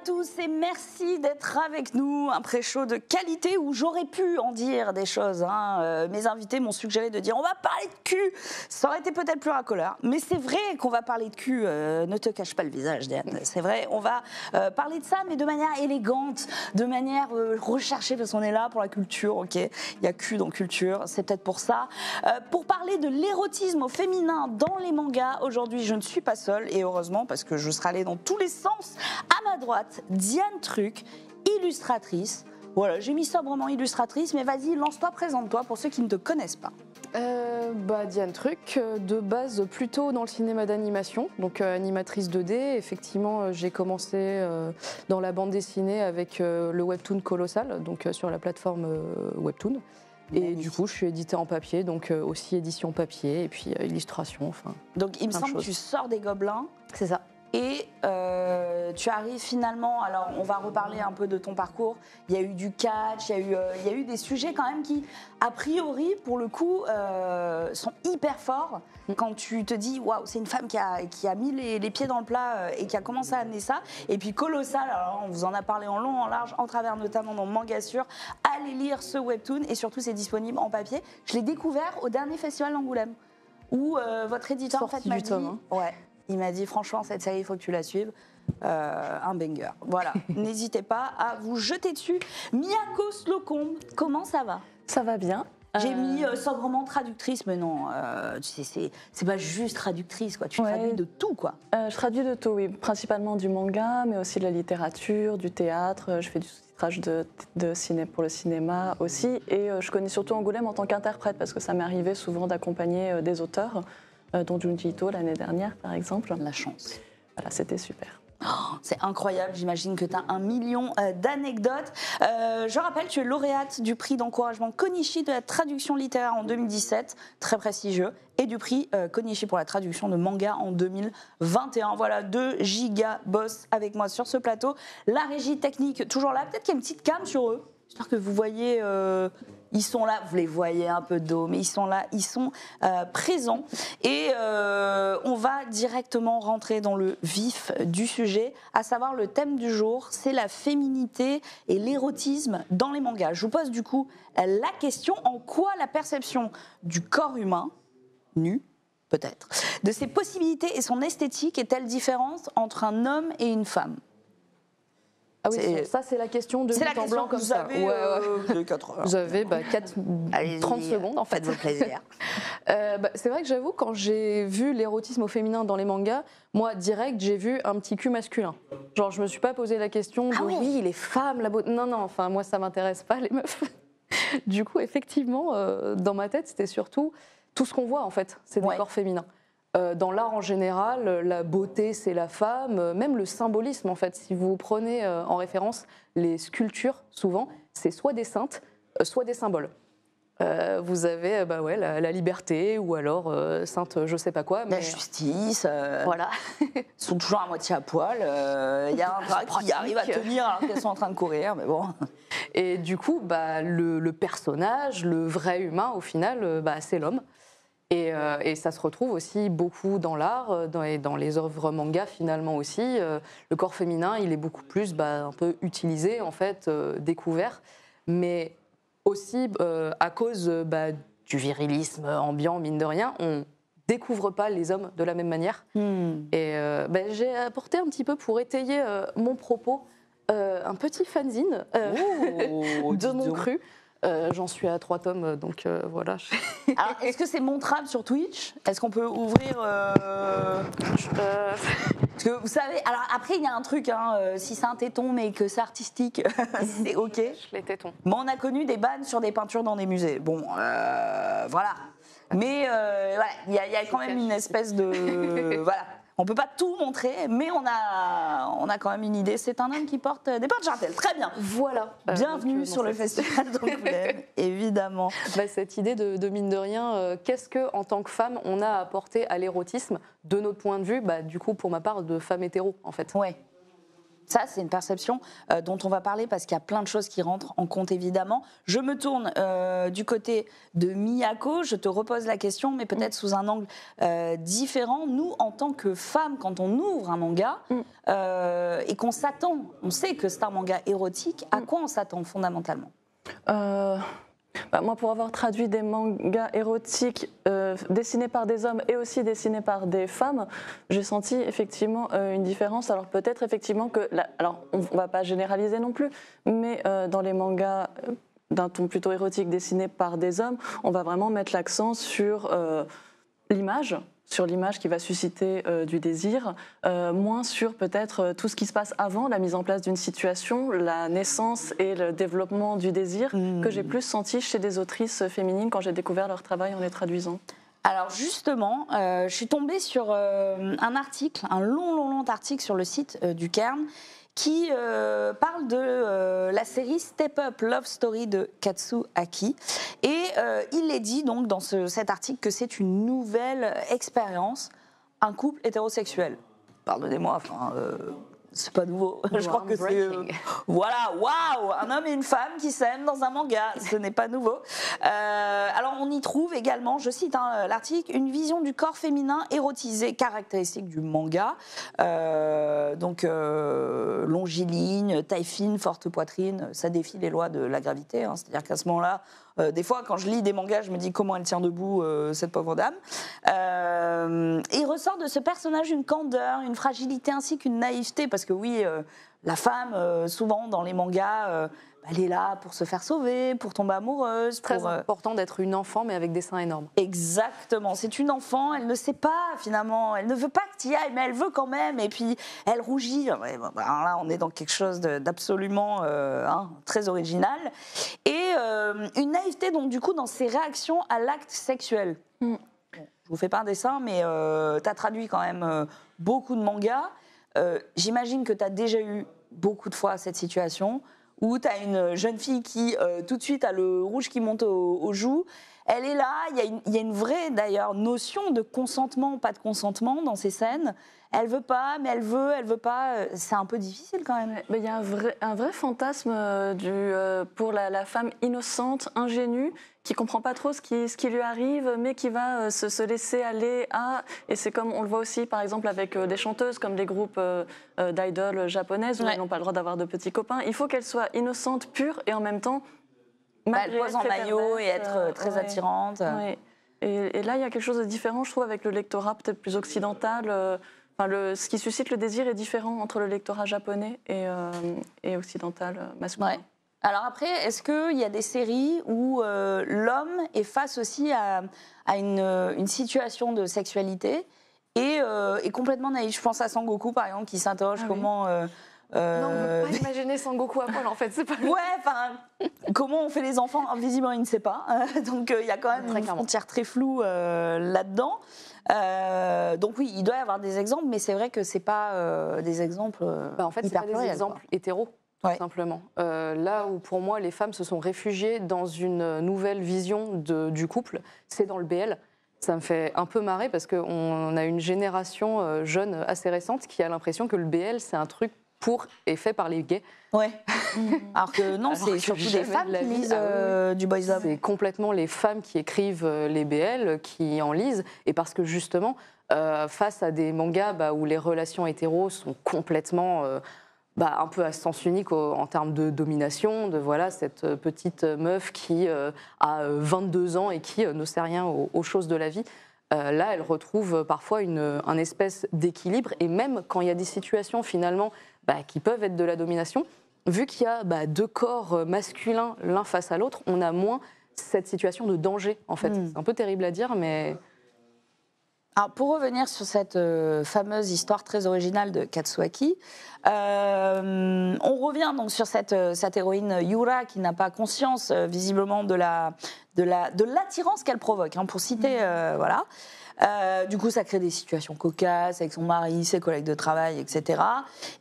tous et merci d'être avec nous. Un pré-show de qualité où j'aurais pu en dire des choses. Mes invités m'ont suggéré de dire on va parler de cul. Ça aurait été peut-être plus racoleur, mais c'est vrai qu'on va parler de cul. Ne te cache pas le visage, Diane. C'est vrai, on va parler de ça, mais de manière élégante, de manière recherchée, parce qu'on est là pour la culture, ok. Il y a cul dans culture, c'est peut-être pour ça. Pour parler de l'érotisme au féminin dans les mangas, aujourd'hui je ne suis pas seule, et heureusement, parce que je serai allée dans tous les sens. À ma droite, Diane Truc, illustratrice. Voilà, j'ai mis sobrement illustratrice, mais vas-y, lance-toi, présente-toi pour ceux qui ne te connaissent pas. Diane Truc, de base plutôt dans le cinéma d'animation, donc animatrice 2D. Effectivement, j'ai commencé dans la bande dessinée avec le webtoon Colossal, donc sur la plateforme Webtoon. Et du coup, je suis éditée en papier, donc aussi édition papier et puis illustration. Enfin, donc il me semble que tu sors des Gobelins. C'est ça. Et tu arrives finalement, alors on va reparler un peu de ton parcours, il y a eu du catch, il y a eu des sujets quand même qui, a priori, pour le coup, sont hyper forts quand tu te dis, waouh, c'est une femme qui a mis les pieds dans le plat et qui a commencé à amener ça. Et puis Colossal, alors on vous en a parlé en long, en large, en travers notamment dans Mangasure, allez lire ce webtoon et surtout c'est disponible en papier. Je l'ai découvert au dernier festival d'Angoulême où votre éditeur en fait m'a dit, ouais. Il m'a dit, franchement, cette série, il faut que tu la suives. Un banger. Voilà. N'hésitez pas à vous jeter dessus. Miyako Slocombe, comment ça va? Ça va bien. J'ai mis sobrement traductrice, mais non, c'est pas juste traductrice, quoi. Tu traduis de tout, quoi. Je traduis de tout, oui. Principalement du manga, mais aussi de la littérature, du théâtre. Je fais du sous-titrage de ciné pour le cinéma aussi. Et je connais surtout Angoulême en tant qu'interprète, parce que ça m'est arrivé souvent d'accompagner des auteurs. Dont Junji Ito l'année dernière, par exemple. La chance. Voilà, c'était super. Oh, c'est incroyable, j'imagine que tu as 1 million d'anecdotes. Je rappelle, tu es lauréate du prix d'encouragement Konishi de la traduction littéraire en 2017, très prestigieux, et du prix Konishi pour la traduction de manga en 2021. Voilà, 2 giga boss avec moi sur ce plateau. La régie technique, toujours là. Peut-être qu'il y a une petite cam sur eux. J'espère que vous voyez... Ils sont là, vous les voyez un peu de dos, mais ils sont là, ils sont présents. Et on va directement rentrer dans le vif du sujet, à savoir le thème du jour, c'est la féminité et l'érotisme dans les mangas. Je vous pose du coup la question, en quoi la perception du corps humain, nu peut-être, de ses possibilités et son esthétique est-elle différente entre un homme et une femme ? Ah oui, ça c'est la question de but en blanc comme ça. Vous avez 4 heures. Vous avez 30 secondes en fait. Faites-vous plaisir. C'est vrai que j'avoue, quand j'ai vu l'érotisme au féminin dans les mangas, moi direct j'ai vu un petit cul masculin. Genre je me suis pas posé la question de oui les femmes, la beauté. Non, enfin moi ça m'intéresse pas les meufs. Du coup effectivement dans ma tête c'était surtout tout ce qu'on voit en fait, c'est des corps féminins. Dans l'art en général, la beauté c'est la femme, même le symbolisme en fait. Si vous prenez en référence les sculptures, souvent c'est soit des saintes, soit des symboles. Vous avez la liberté ou alors sainte je sais pas quoi. La justice. Voilà. Ils sont toujours à moitié à poil. Il y a un drap qui arrive à tenir alors qu'elles sont en train de courir, mais bon. Et du coup, le personnage, le vrai humain au final, c'est l'homme. Et ça se retrouve aussi beaucoup dans l'art, dans les œuvres manga finalement aussi. Le corps féminin, il est beaucoup plus un peu utilisé, en fait, découvert, mais aussi à cause du virilisme ambiant, mine de rien, on découvre pas les hommes de la même manière. Et j'ai apporté un petit peu pour étayer mon propos un petit fanzine de mon cru. J'en suis à 3 tomes, donc voilà. Alors, est-ce que c'est montrable sur Twitch? Est-ce qu'on peut ouvrir Parce que vous savez, alors après il y a un truc, si c'est un téton mais que c'est artistique, c'est ok. Les tétons. Mais on a connu des bans sur des peintures dans des musées. Bon, voilà. Mais il y a quand même une espèce de voilà. On ne peut pas tout montrer, mais on a quand même une idée. C'est un homme qui porte des porte-jartelles. Très bien. Voilà. Bienvenue sur le festival d'Angoulême, évidemment. Cette idée de mine de rien, qu'est-ce qu'en tant que femme, on a apporté à l'érotisme, de notre point de vue, du coup, pour ma part, de femme hétéro, en fait. Ouais. Ça, c'est une perception dont on va parler parce qu'il y a plein de choses qui rentrent en compte, évidemment. Je me tourne du côté de Miyako. Je te repose la question, mais peut-être sous un angle différent. Nous, en tant que femmes, quand on ouvre un manga et qu'on s'attend, on sait que c'est un manga érotique, à quoi on s'attend fondamentalement? Moi, pour avoir traduit des mangas érotiques dessinés par des hommes et aussi dessinés par des femmes, j'ai senti effectivement une différence. Alors peut-être effectivement que, alors on ne va pas généraliser non plus, mais dans les mangas d'un ton plutôt érotique dessinés par des hommes, on va vraiment mettre l'accent sur l'image qui va susciter du désir, moins sur peut-être tout ce qui se passe avant, la mise en place d'une situation, la naissance et le développement du désir, que j'ai plus senti chez des autrices féminines quand j'ai découvert leur travail en les traduisant. Alors justement, je suis tombée sur un article, un long article sur le site du Cairn, qui parle de la série Step Up Love Story de Katsuaki. Et il est dit donc dans cet article que c'est une nouvelle expérience, un couple hétérosexuel. Pardonnez-moi, enfin... c'est pas nouveau. Je crois que c'est voilà, waouh, un homme et une femme qui s'aiment dans un manga. Ce n'est pas nouveau. Alors on y trouve également, je cite l'article, une vision du corps féminin érotisé caractéristique du manga. Donc longiligne, taille fine, forte poitrine, ça défie les lois de la gravité. C'est-à-dire qu'à ce moment-là, des fois, quand je lis des mangas, je me dis comment elle tient debout, cette pauvre dame. Et il ressort de ce personnage une candeur, une fragilité ainsi qu'une naïveté, parce que oui, la femme, souvent dans les mangas, elle est là pour se faire sauver, pour tomber amoureuse. Très important d'être une enfant, mais avec des seins énormes. Exactement, c'est une enfant, elle ne sait pas finalement, elle ne veut pas que tu y ailles, mais elle veut quand même, et puis elle rougit. Ouais, bon, alors là, on est dans quelque chose d'absolument très original. Et une naïveté, donc du coup, dans ses réactions à l'acte sexuel. Bon, je vous fais pas un dessin, mais tu as traduit quand même beaucoup de mangas. J'imagine que tu as déjà eu beaucoup de fois cette situation où tu as une jeune fille qui, tout de suite, a le rouge qui monte aux joues. Elle est là, il y a une vraie, d'ailleurs, notion de consentement ou pas de consentement dans ces scènes. Elle veut pas, mais elle veut pas. C'est un peu difficile quand même. Mais il y a un vrai fantasme pour la femme innocente, ingénue, qui comprend pas trop ce qui lui arrive, mais qui va se laisser aller à... Et c'est comme on le voit aussi, par exemple, avec des chanteuses comme des groupes d'idoles japonaises, où elles n'ont pas le droit d'avoir de petits copains. Il faut qu'elle soit innocente, pure, et en même temps... Elle pose en maillot et être très attirante. Ouais. Et là, il y a quelque chose de différent, je trouve, avec le lectorat peut-être plus occidental. Ce qui suscite le désir est différent entre le lectorat japonais et occidental masculin. Ouais. Alors après, est-ce qu'il y a des séries où l'homme est face aussi à une situation de sexualité et est complètement naïf? Je pense à Sangoku, par exemple, qui s'interroge comment... Non, on ne peut pas imaginer Sangoku à poil, en fait. C'est pas ouais, enfin, comment on fait les enfants? Visiblement, il ne sait pas. Donc, il y a quand même une frontière très floue là-dedans. Donc oui, il doit y avoir des exemples, mais c'est vrai que c'est pas des exemples en fait, c'est pas des exemples hétéros, tout simplement. Là où, pour moi, les femmes se sont réfugiées dans une nouvelle vision du couple, c'est dans le BL. Ça me fait un peu marrer parce qu'on a une génération jeune assez récente qui a l'impression que le BL, c'est un truc pour et fait par les gays. Ouais. Alors que non, c'est surtout des femmes qui lisent du boys love. C'est complètement les femmes qui écrivent les BL, qui en lisent. Et parce que justement, face à des mangas où les relations hétéros sont complètement un peu à sens unique en termes de domination, de voilà, cette petite meuf qui a 22 ans et qui ne sait rien aux choses de la vie. Là, elle retrouve parfois un espèce d'équilibre. Et même quand il y a des situations finalement qui peuvent être de la domination, vu qu'il y a deux corps masculins l'un face à l'autre, on a moins cette situation de danger, en fait. C'est un peu terrible à dire, mais... Alors, pour revenir sur cette fameuse histoire très originale de Katsuaki, on revient donc sur cette héroïne Yura qui n'a pas conscience visiblement de l'attirance qu'elle provoque, pour citer, voilà. Du coup, ça crée des situations cocasses avec son mari, ses collègues de travail, etc.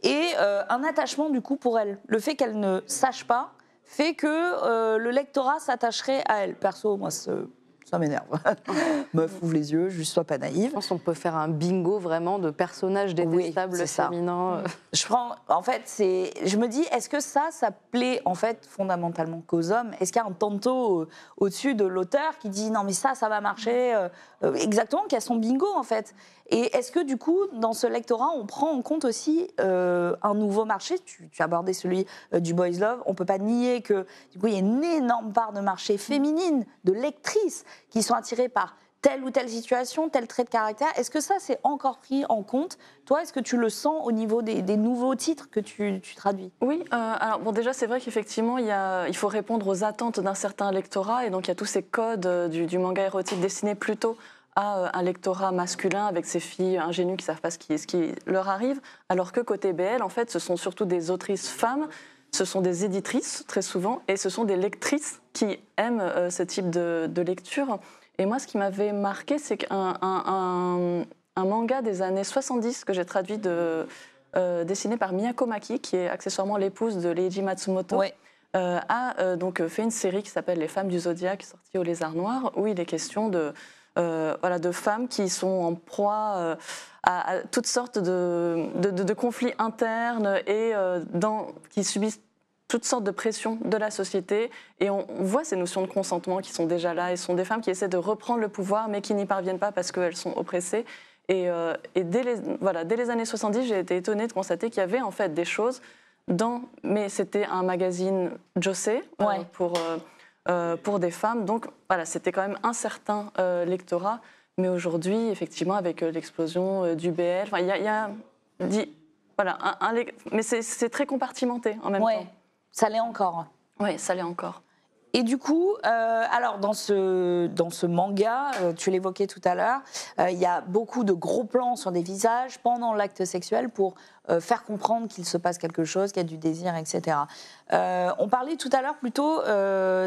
Et un attachement, du coup, pour elle. Le fait qu'elle ne sache pas fait que le lectorat s'attacherait à elle. Perso, moi, ça m'énerve. Meuf, ouvre les yeux, juste sois pas naïve. Je pense qu'on peut faire un bingo vraiment de personnages détestables féminins. En fait, je me dis, est-ce que ça plaît en fait fondamentalement qu'aux hommes? Est-ce qu'il y a un tanto au-dessus de l'auteur qui dit non mais ça va marcher exactement, qui a son bingo en fait? Et est-ce que du coup, dans ce lectorat, on prend en compte aussi un nouveau marché? Tu as abordé celui du boys love. On peut pas nier que du coup, il y a une énorme part de marché féminine, de lectrices qui sont attirées par telle ou telle situation, tel trait de caractère. Est-ce que ça, c'est encore pris en compte? Toi, est-ce que tu le sens au niveau des nouveaux titres que tu traduis? Oui, alors bon, déjà, c'est vrai qu'effectivement, il faut répondre aux attentes d'un certain lectorat, et donc il y a tous ces codes du manga érotique destiné plutôt à un lectorat masculin avec ces filles ingénues qui ne savent pas ce qui leur arrive, alors que côté BL, en fait, ce sont surtout des autrices femmes, ce sont des éditrices, très souvent, et ce sont des lectrices qui aiment ce type de lecture. Et moi, ce qui m'avait marqué, c'est qu'un manga des années 70 que j'ai traduit dessiné par Miyako Maki, qui est accessoirement l'épouse de Leiji Matsumoto, a donc fait une série qui s'appelle Les Femmes du Zodiaque, sortie au Lézard Noir, où il est question de femmes qui sont en proie à toutes sortes de conflits internes et qui subissent toutes sortes de pressions de la société. Et on voit ces notions de consentement qui sont déjà là. Et ce sont des femmes qui essaient de reprendre le pouvoir, mais qui n'y parviennent pas parce qu'elles sont oppressées. Et dès les années 70, j'ai été étonnée de constater qu'il y avait en fait des choses mais c'était un magazine josei pour des femmes. Donc voilà, c'était quand même un certain lectorat. Mais aujourd'hui, effectivement, avec l'explosion du BL, mais c'est très compartimenté en même temps. Ça l'est encore. Oui, ça l'est encore. Et du coup, alors dans ce manga, tu l'évoquais tout à l'heure, il y a beaucoup de gros plans sur des visages pendant l'acte sexuel pour faire comprendre qu'il se passe quelque chose, qu'il y a du désir, etc. On parlait tout à l'heure plutôt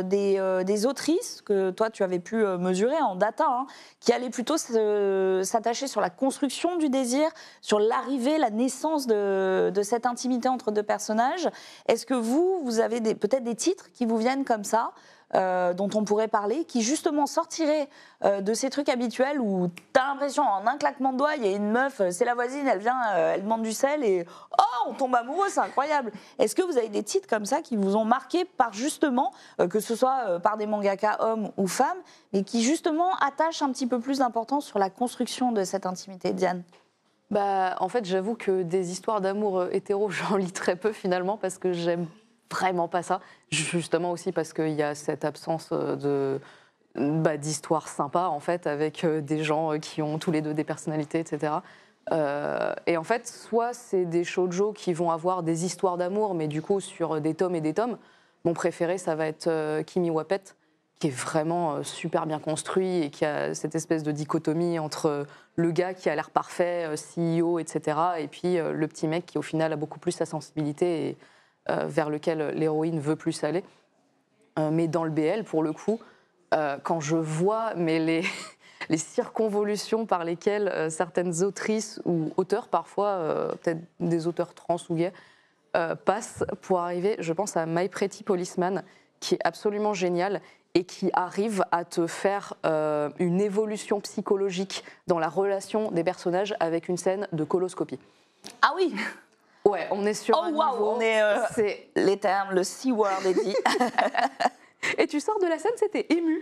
des autrices que toi tu avais pu mesurer en data, qui allaient plutôt s'attacher sur la construction du désir, sur l'arrivée, la naissance de cette intimité entre deux personnages. Est-ce que vous avez peut-être des titres qui vous viennent comme ça, dont on pourrait parler, qui justement sortiraient de ces trucs habituels où tu as l'impression, en un claquement de doigts, il y a une meuf, c'est la voisine, elle vient, elle demande du sel et on tombe amoureux, c'est incroyable. Est-ce que vous avez des titres comme ça qui vous ont marqué par justement, que ce soit par des mangaka hommes ou femmes, mais qui justement attachent un petit peu plus d'importance sur la construction de cette intimité? Diane? En fait, j'avoue que des histoires d'amour hétéro, j'en lis très peu finalement parce que j'aime vraiment pas ça. Justement aussi parce qu'il y a cette absence d'histoire sympa en fait avec des gens qui ont tous les deux des personnalités, etc. Et en fait, soit c'est des shoujo qui vont avoir des histoires d'amour, mais du coup sur des tomes et des tomes. Mon préféré, ça va être Kimi wa Pet, qui est vraiment super bien construit et qui a cette espèce de dichotomie entre le gars qui a l'air parfait, CEO, etc., et puis le petit mec qui au final a beaucoup plus sa sensibilité et vers lequel l'héroïne veut plus aller. Mais dans le BL, pour le coup, quand je vois les circonvolutions par lesquelles certaines autrices ou auteurs, parfois peut-être des auteurs trans ou gays, passent pour arriver, je pense à My Pretty Policeman, qui est absolument génial et qui arrive à te faire une évolution psychologique dans la relation des personnages avec une scène de coloscopie. Ah oui. Ouais, on est sur un niveau... on est... c'est les termes, le C-word est dit. Et tu sors de la scène, c'était ému.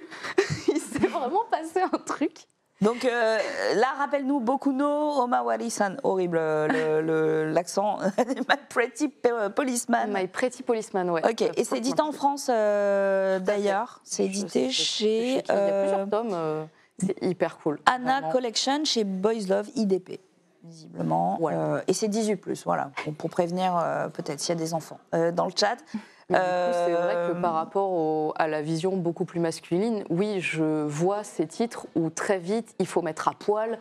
Il s'est vraiment passé un truc. Donc là, rappelle-nous, Bokuno Omawari-san, horrible l'accent. My Pretty Policeman. My Pretty Policeman, ouais. Ok, et c'est édité en France d'ailleurs. C'est édité chez... Il y a plusieurs tomes, c'est hyper cool. Anna Collection chez Boys Love IDP. Visiblement, voilà. Et c'est 18+, voilà, pour prévenir peut-être s'il y a des enfants dans le chat. Mais du coup, c'est vrai que par rapport à la vision beaucoup plus masculine, oui, je vois ces titres où très vite il faut mettre à poil,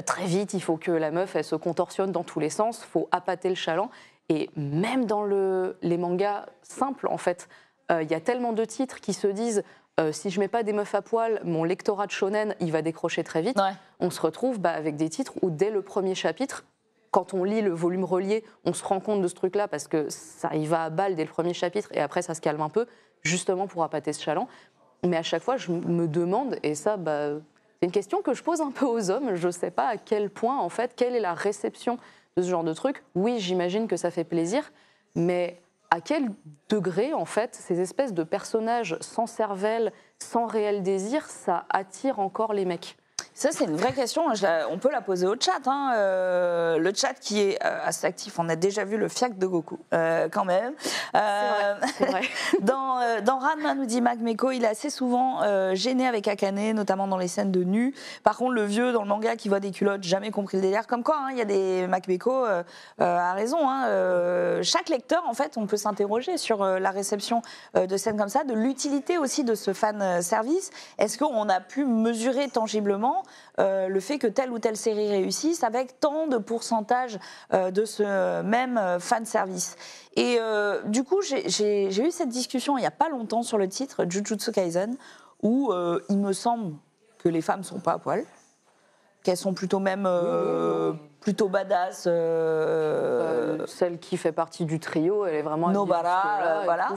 très vite il faut que la meuf elle se contorsionne dans tous les sens, il faut appâter le chaland. Et même dans les mangas simples, en fait, il y a tellement de titres qui se disent si je mets pas des meufs à poil, mon lectorat de shonen, il va décrocher très vite. Ouais. On se retrouve avec des titres où dès le premier chapitre, quand on lit le volume relié, on se rend compte de ce truc-là parce que ça y va à balle dès le premier chapitre et après ça se calme un peu, justement pour appâter ce chaland. Mais à chaque fois, je me demande, et ça, c'est une question que je pose un peu aux hommes, je ne sais pas à quel point, en fait, quelle est la réception de ce genre de truc. Oui, j'imagine que ça fait plaisir, mais à quel degré, en fait, ces espèces de personnages sans cervelle, sans réel désir, ça attire encore les mecs? Ça, c'est une vraie question. On peut la poser au chat. Le chat qui est assez actif. On a déjà vu le fiac de Goku, quand même. C'est vrai. Dans Ranma, nous dit Makmeko, il est assez souvent gêné avec Akane, notamment dans les scènes de nu. Par contre, le vieux dans le manga qui voit des culottes, jamais compris le délire. Comme quoi, il y a des Makmeko a raison. Chaque lecteur, en fait, on peut s'interroger sur la réception de scènes comme ça, de l'utilité aussi de ce fan service. Est-ce qu'on a pu mesurer tangiblement le fait que telle ou telle série réussisse avec tant de pourcentage de ce même fan service. Et du coup, j'ai eu cette discussion il n'y a pas longtemps sur le titre Jujutsu Kaisen, où il me semble que les femmes sont pas à poil, qu'elles sont plutôt même plutôt badass. Celle qui fait partie du trio, elle est vraiment Nobara, voilà.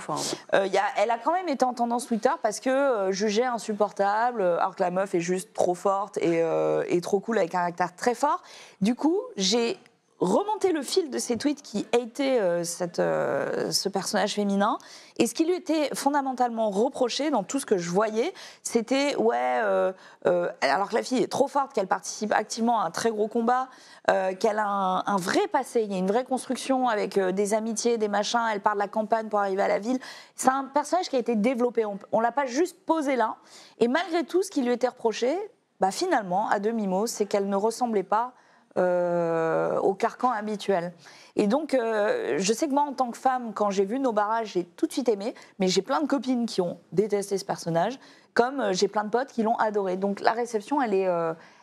Elle a quand même été en tendance Twitter parce que jugée insupportable, alors que la meuf est juste trop forte et trop cool avec un caractère très fort. Du coup, j'ai remonté le fil de ces tweets qui haitaient ce personnage féminin. Et ce qui lui était fondamentalement reproché dans tout ce que je voyais, c'était alors que la fille est trop forte, qu'elle participe activement à un très gros combat, qu'elle a un vrai passé, il y a une vraie construction avec des amitiés, des machins, elle part de la campagne pour arriver à la ville. C'est un personnage qui a été développé, on l'a pas juste posé là. Et malgré tout, ce qui lui était reproché, finalement, à demi-mot, c'est qu'elle ne ressemblait pas au carcan habituel. Et donc, je sais que moi, en tant que femme, quand j'ai vu Nobara, j'ai tout de suite aimé, mais j'ai plein de copines qui ont détesté ce personnage, comme j'ai plein de potes qui l'ont adoré. Donc, la réception, elle est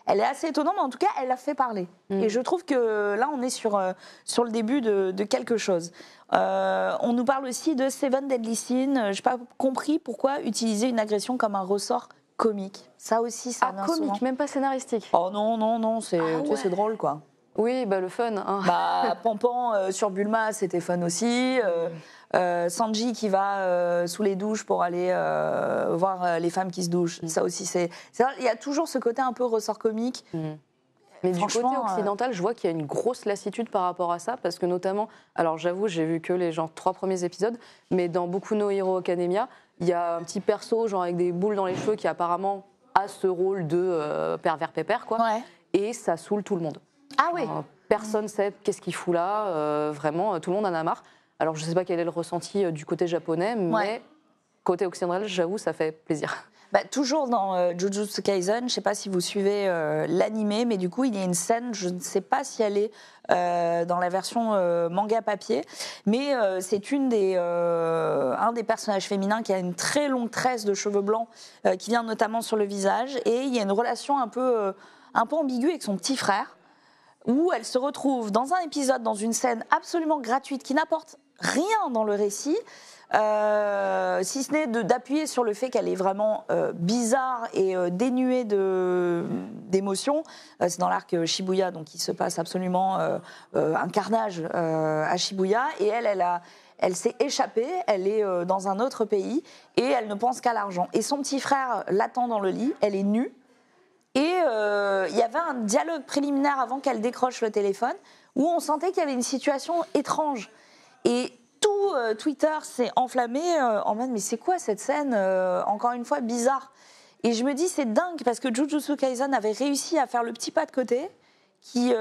assez étonnante, mais en tout cas, elle a fait parler. Et je trouve que là, on est sur le début de quelque chose. On nous parle aussi de Seven Deadly Sins. Je n'ai pas compris pourquoi utiliser une agression comme un ressort comique. Ça aussi, ça vient comique, souvent. même pas scénaristique. Oh non, c'est c'est drôle, quoi. Oui, le fun. Pampan sur Bulma, c'était fun aussi. Sanji qui va sous les douches pour aller voir les femmes qui se douchent. Ça aussi, il y a toujours ce côté un peu ressort comique. Mais du côté occidental, je vois qu'il y a une grosse lassitude par rapport à ça, parce que notamment, alors j'avoue, j'ai vu que les 3 premiers épisodes, mais dans Boku no Hero Academia, il y a un petit perso genre avec des boules dans les cheveux qui apparemment a ce rôle de pervers pépère, quoi. Ouais. Et ça saoule tout le monde. Ah oui. Personne ne sait qu'est-ce qu'il fout là, vraiment, tout le monde en a marre. Alors je ne sais pas quel est le ressenti du côté japonais, mais côté occidental, j'avoue, ça fait plaisir. Toujours dans Jujutsu Kaisen, je ne sais pas si vous suivez l'animé, mais du coup, il y a une scène, je ne sais pas si elle est dans la version manga papier, mais c'est un des personnages féminins qui a une très longue tresse de cheveux blancs qui vient notamment sur le visage, et il y a une relation un peu ambiguë avec son petit frère, où elle se retrouve dans un épisode, dans une scène absolument gratuite qui n'apporte rien dans le récit, si ce n'est d'appuyer sur le fait qu'elle est vraiment bizarre et dénuée d'émotions. C'est dans l'arc Shibuya, donc il se passe absolument un carnage à Shibuya, et elle s'est échappée, elle est dans un autre pays, et elle ne pense qu'à l'argent. Et son petit frère l'attend dans le lit, elle est nue, et il y avait un dialogue préliminaire avant qu'elle décroche le téléphone, où on sentait qu'il y avait une situation étrange. Et tout Twitter s'est enflammé en mode mais c'est quoi cette scène encore une fois bizarre. Et je me dis c'est dingue parce que Jujutsu Kaisen avait réussi à faire le petit pas de côté qui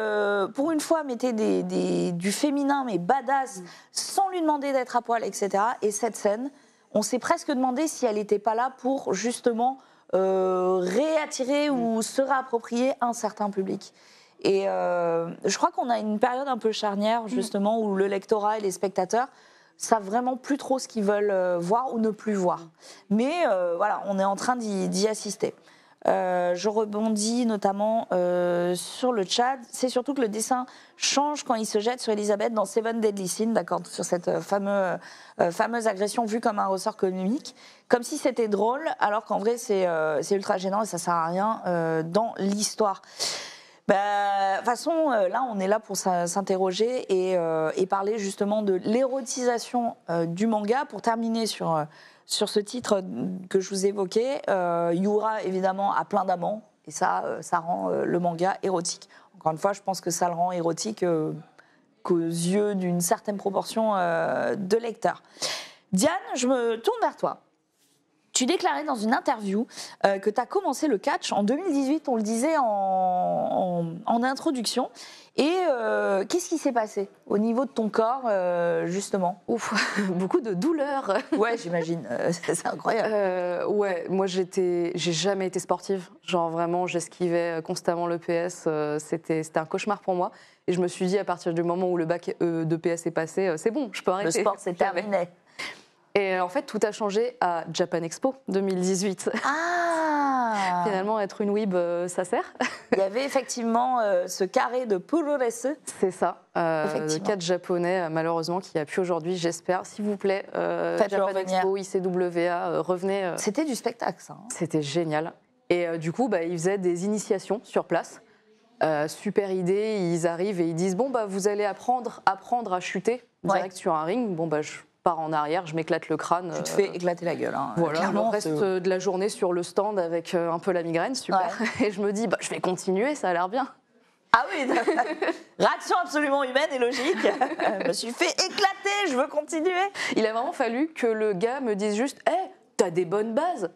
pour une fois mettait du féminin mais badass sans lui demander d'être à poil, etc. Et cette scène, on s'est presque demandé si elle n'était pas là pour justement réattirer ou se réapproprier un certain public. Et je crois qu'on a une période un peu charnière justement où le lectorat et les spectateurs savent vraiment plus trop ce qu'ils veulent voir ou ne plus voir. Mais voilà, on est en train d'y assister. Je rebondis notamment sur le chat. C'est surtout que le dessin change quand il se jette sur Elisabeth dans Seven Deadly Sins, d'accord, sur cette fameuse agression vue comme un ressort comique, comme si c'était drôle, alors qu'en vrai c'est ultra gênant et ça sert à rien dans l'histoire. De toute façon, là, on est là pour s'interroger et parler justement de l'érotisation du manga. Pour terminer sur sur ce titre que je vous évoquais, Yura, évidemment, a plein d'amants. Et ça rend le manga érotique. Encore une fois, je pense que ça le rend érotique qu'aux yeux d'une certaine proportion de lecteurs. Diane, je me tourne vers toi. Tu déclarais dans une interview que tu as commencé le catch en 2018, on le disait en introduction. Et qu'est-ce qui s'est passé au niveau de ton corps, justement? Ouf, beaucoup de douleurs. Ouais, j'imagine. C'est incroyable. Ouais, moi j'ai jamais été sportive. Genre vraiment, j'esquivais constamment le PS. C'était un cauchemar pour moi. Et je me suis dit, à partir du moment où le bac de PS est passé, c'est bon, je peux arrêter. Le sport, c'est terminé. Et en fait, tout a changé à Japan Expo 2018. Ah Finalement, être une weeb, ça sert. Il y avait effectivement ce carré de Puroresu. C'est ça. Le catch japonais, malheureusement, qui n'y a plus aujourd'hui, j'espère. S'il vous plaît, Japan Expo, ICWA, revenez. C'était du spectacle, ça. C'était génial. Et du coup, ils faisaient des initiations sur place. Super idée, ils arrivent et ils disent, bon, vous allez apprendre à chuter direct sur un ring. Bon, je pars en arrière, je m'éclate le crâne. Tu te fais éclater la gueule. Voilà, clairement, le reste de la journée sur le stand avec un peu la migraine, super. Ouais. Et je me dis, je vais continuer, ça a l'air bien. Ah oui, réaction absolument humaine et logique. Je me suis fait éclater, je veux continuer. Il a vraiment fallu que le gars me dise juste, t'as des bonnes bases.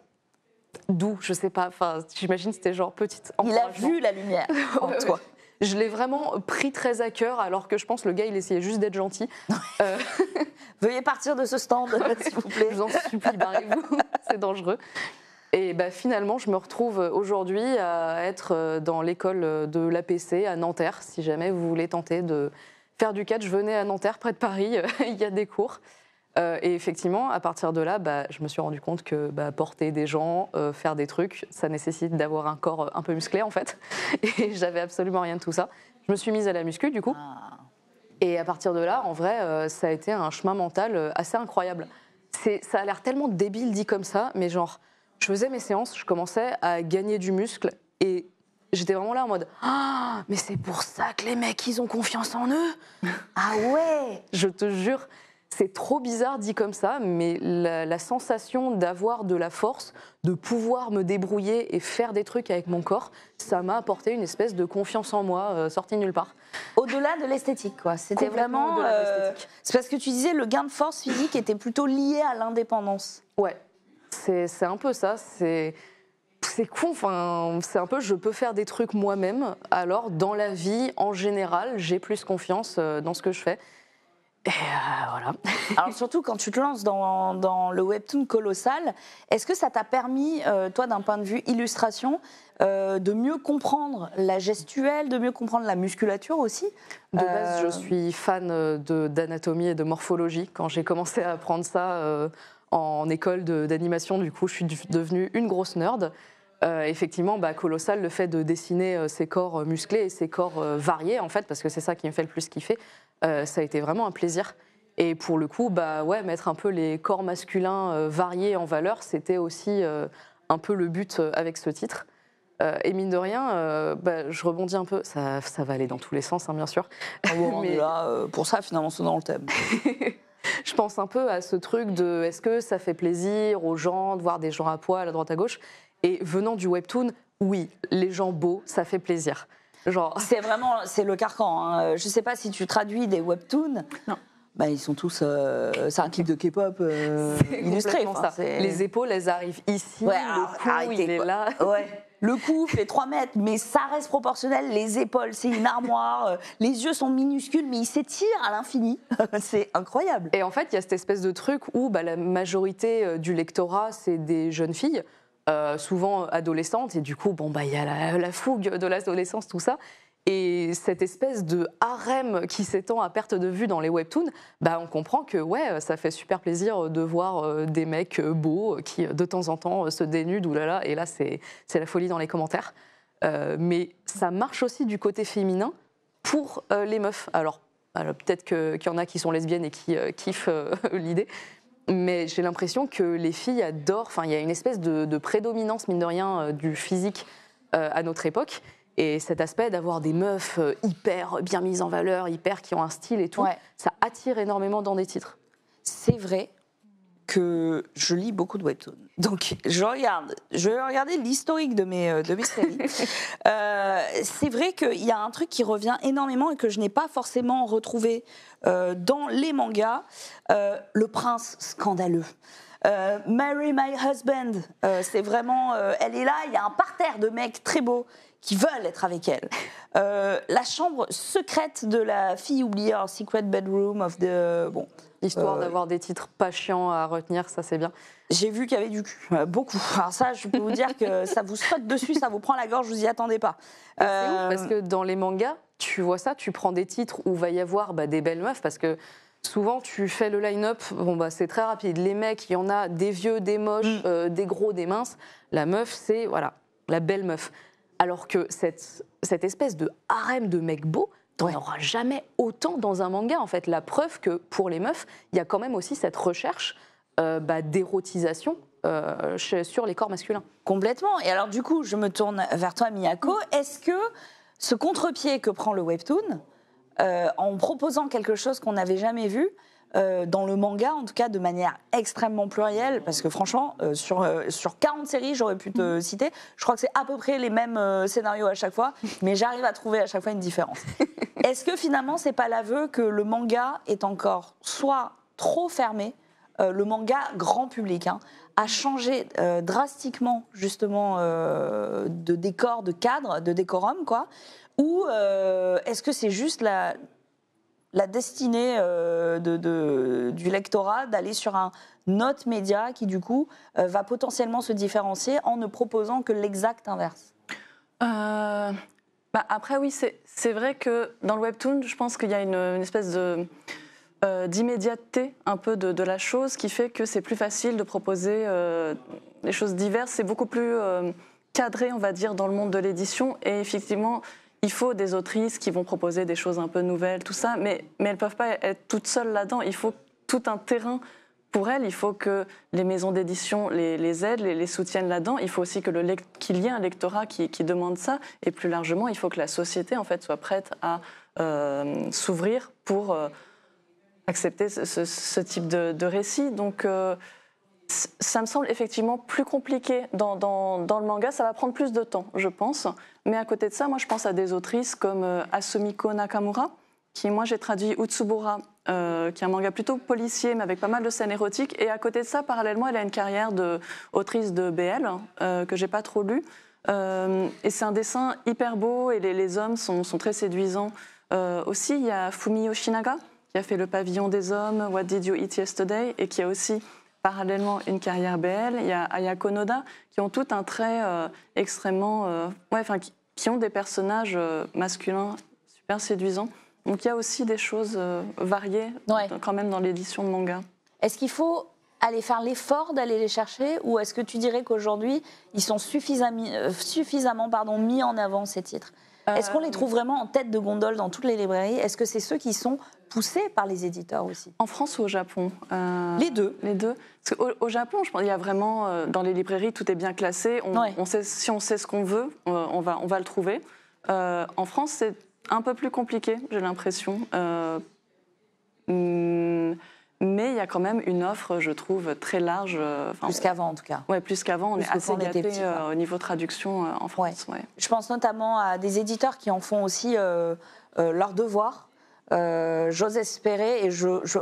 D'où, je sais pas, j'imagine c'était genre petite. Il a vu la lumière en toi. Je l'ai vraiment pris très à cœur, alors que je pense le gars, il essayait juste d'être gentil. Veuillez partir de ce stand, s'il vous plaît. Je vous en supplie, barrez-vous, c'est dangereux. Et finalement, je me retrouve aujourd'hui à être dans l'école de l'APC à Nanterre. Si jamais vous voulez tenter de faire du catch, venez à Nanterre, près de Paris, il y a des cours. Et effectivement, à partir de là, je me suis rendu compte que porter des gens, faire des trucs, ça nécessite d'avoir un corps un peu musclé en fait. Et j'avais absolument rien de tout ça. Je me suis mise à la muscu du coup. Et à partir de là, en vrai, ça a été un chemin mental assez incroyable. Ça a l'air tellement débile dit comme ça, mais genre, je faisais mes séances, je commençais à gagner du muscle et j'étais vraiment là en mode « Ah, mais c'est pour ça que les mecs, ils ont confiance en eux !» Ah ouais. Je te jure. C'est trop bizarre dit comme ça, mais la sensation d'avoir de la force, de pouvoir me débrouiller et faire des trucs avec mon corps, ça m'a apporté une espèce de confiance en moi sortie nulle part. Au-delà de l'esthétique, quoi. C'était vraiment. C'est parce que tu disais le gain de force physique était plutôt lié à l'indépendance. Ouais, c'est un peu ça. C'est con, c'est un peu je peux faire des trucs moi-même, alors dans la vie, en général, j'ai plus confiance dans ce que je fais. Et voilà. Alors surtout quand tu te lances dans le webtoon Colossal, est-ce que ça t'a permis, toi d'un point de vue illustration, de mieux comprendre la gestuelle, de mieux comprendre la musculature aussi? De base, je suis fan d'anatomie et de morphologie. Quand j'ai commencé à apprendre ça en école d'animation, du coup, je suis devenue une grosse nerd. Effectivement, Colossal, le fait de dessiner ses corps musclés et ses corps variés, en fait, parce que c'est ça qui me fait le plus kiffer, ça a été vraiment un plaisir. Et pour le coup, mettre un peu les corps masculins variés en valeur, c'était aussi un peu le but avec ce titre. Et mine de rien, je rebondis un peu, ça va aller dans tous les sens, bien sûr. Mais là, pour ça, finalement, c'est dans le thème. Je pense un peu à ce truc de est-ce que ça fait plaisir aux gens de voir des gens à poil à droite à gauche? Et venant du webtoon, oui, les gens beaux, ça fait plaisir. Genre... C'est le carcan. Hein. Je ne sais pas si tu traduis des webtoons. Non. Ils sont tous... c'est un clip de K-pop illustré. Les épaules, elles arrivent ici, le cou, il est là. Ouais. Le cou fait 3 mètres, mais ça reste proportionnel. Les épaules, c'est une armoire. Les yeux sont minuscules, mais ils s'étirent à l'infini. C'est incroyable. Et en fait, il y a cette espèce de truc où la majorité du lectorat, c'est des jeunes filles. Souvent adolescentes, et du coup, il y a la fougue de l'adolescence, tout ça. Et cette espèce de harem qui s'étend à perte de vue dans les webtoons, on comprend que ça fait super plaisir de voir des mecs beaux qui, de temps en temps, se dénudent, oulala, et là, c'est la folie dans les commentaires. Mais ça marche aussi du côté féminin pour les meufs. Alors peut-être qu'il y en a qui sont lesbiennes et qui kiffent l'idée, mais j'ai l'impression que les filles adorent, il y a une espèce de prédominance, mine de rien, du physique à notre époque. Et cet aspect d'avoir des meufs hyper bien mises en valeur, hyper qui ont un style et tout, ça attire énormément dans des titres. C'est vrai. que je lis beaucoup de webtoons. Donc, je vais regarder l'historique de mes séries. C'est vrai qu'il y a un truc qui revient énormément et que je n'ai pas forcément retrouvé dans les mangas. Le prince scandaleux. Marry my husband. C'est vraiment... elle est là, il y a un parterre de mecs très beaux qui veulent être avec elle. La chambre secrète de la fille oubliée, alors Secret Bedroom of the... Bon... Histoire d'avoir des titres pas chiants à retenir, ça c'est bien. J'ai vu qu'il y avait du cul, beaucoup. Alors ça, je peux vous dire que ça vous saute dessus, ça vous prend la gorge, vous y attendez pas. C'est ouf parce que dans les mangas, tu vois ça, tu prends des titres où va y avoir des belles meufs parce que souvent tu fais le line-up, c'est très rapide. Les mecs, il y en a des vieux, des moches, des gros, des minces. La meuf, c'est voilà, la belle meuf. Alors que cette espèce de harem de mecs beaux, t'en auras jamais autant dans un manga, en fait. La preuve que, pour les meufs, il y a quand même aussi cette recherche d'érotisation sur les corps masculins. Complètement. Et alors, du coup, je me tourne vers toi, Miyako. Est-ce que ce contre-pied que prend le webtoon, en proposant quelque chose qu'on n'avait jamais vu, dans le manga, en tout cas de manière extrêmement plurielle, parce que franchement, sur 40 séries, j'aurais pu te citer, je crois que c'est à peu près les mêmes scénarios à chaque fois, mais j'arrive à trouver à chaque fois une différence. Est-ce que finalement, c'est pas l'aveu que le manga est encore soit trop fermé, le manga grand public, a changé drastiquement justement de décor, de cadre, de décorum, quoi, ou est-ce que c'est juste la destinée du lectorat d'aller sur un autre média qui, du coup, va potentiellement se différencier en ne proposant que l'exact inverse? Après, oui, c'est vrai que dans le webtoon, je pense qu'il y a une espèce d'immédiateté un peu de la chose qui fait que c'est plus facile de proposer des choses diverses. C'est beaucoup plus cadré, on va dire, dans le monde de l'édition. Et effectivement, il faut des autrices qui vont proposer des choses un peu nouvelles, tout ça, mais elles ne peuvent pas être toutes seules là-dedans. Il faut tout un terrain pour elles. Il faut que les maisons d'édition les aident, les soutiennent là-dedans. Il faut aussi qu'il y ait un lectorat qui demande ça. Et plus largement, il faut que la société en fait, soit prête à s'ouvrir pour accepter ce type de récit. Donc, ça me semble effectivement plus compliqué dans le manga. Ça va prendre plus de temps, je pense. Mais à côté de ça, moi, je pense à des autrices comme Asumiko Nakamura, qui, moi, j'ai traduit Utsubura, qui est un manga plutôt policier, mais avec pas mal de scènes érotiques. Et à côté de ça, parallèlement, elle a une carrière d'autrice de BL, que j'ai pas trop lu. Et c'est un dessin hyper beau, et les hommes sont très séduisants. Aussi, il y a Fumi Yoshinaga, qui a fait Le Pavillon des Hommes, What Did You Eat Yesterday, et qui a aussi parallèlement une carrière BL. Il y a Ayako Noda, qui ont tout un trait extrêmement... qui ont des personnages masculins super séduisants. Donc il y a aussi des choses variées quand même dans l'édition de manga. Est-ce qu'il faut aller faire l'effort d'aller les chercher, ou est-ce que tu dirais qu'aujourd'hui, ils sont suffisamment mis en avant, ces titres? Est-ce qu'on les trouve vraiment en tête de gondole dans toutes les librairies? Est-ce que c'est ceux qui sont poussés par les éditeurs aussi? En France ou au Japon? Les deux. Les deux. Parce qu'au Japon, je pense qu'il y a vraiment, dans les librairies, tout est bien classé. On sait, si on sait ce qu'on veut, on va le trouver. En France, c'est un peu plus compliqué, j'ai l'impression. Mais il y a quand même une offre, je trouve, très large. Plus qu'avant, en tout cas. Oui, plus qu'avant. On est assez gâtés au niveau traduction en France. Ouais. Je pense notamment à des éditeurs qui en font aussi leur devoir. J'ose espérer, et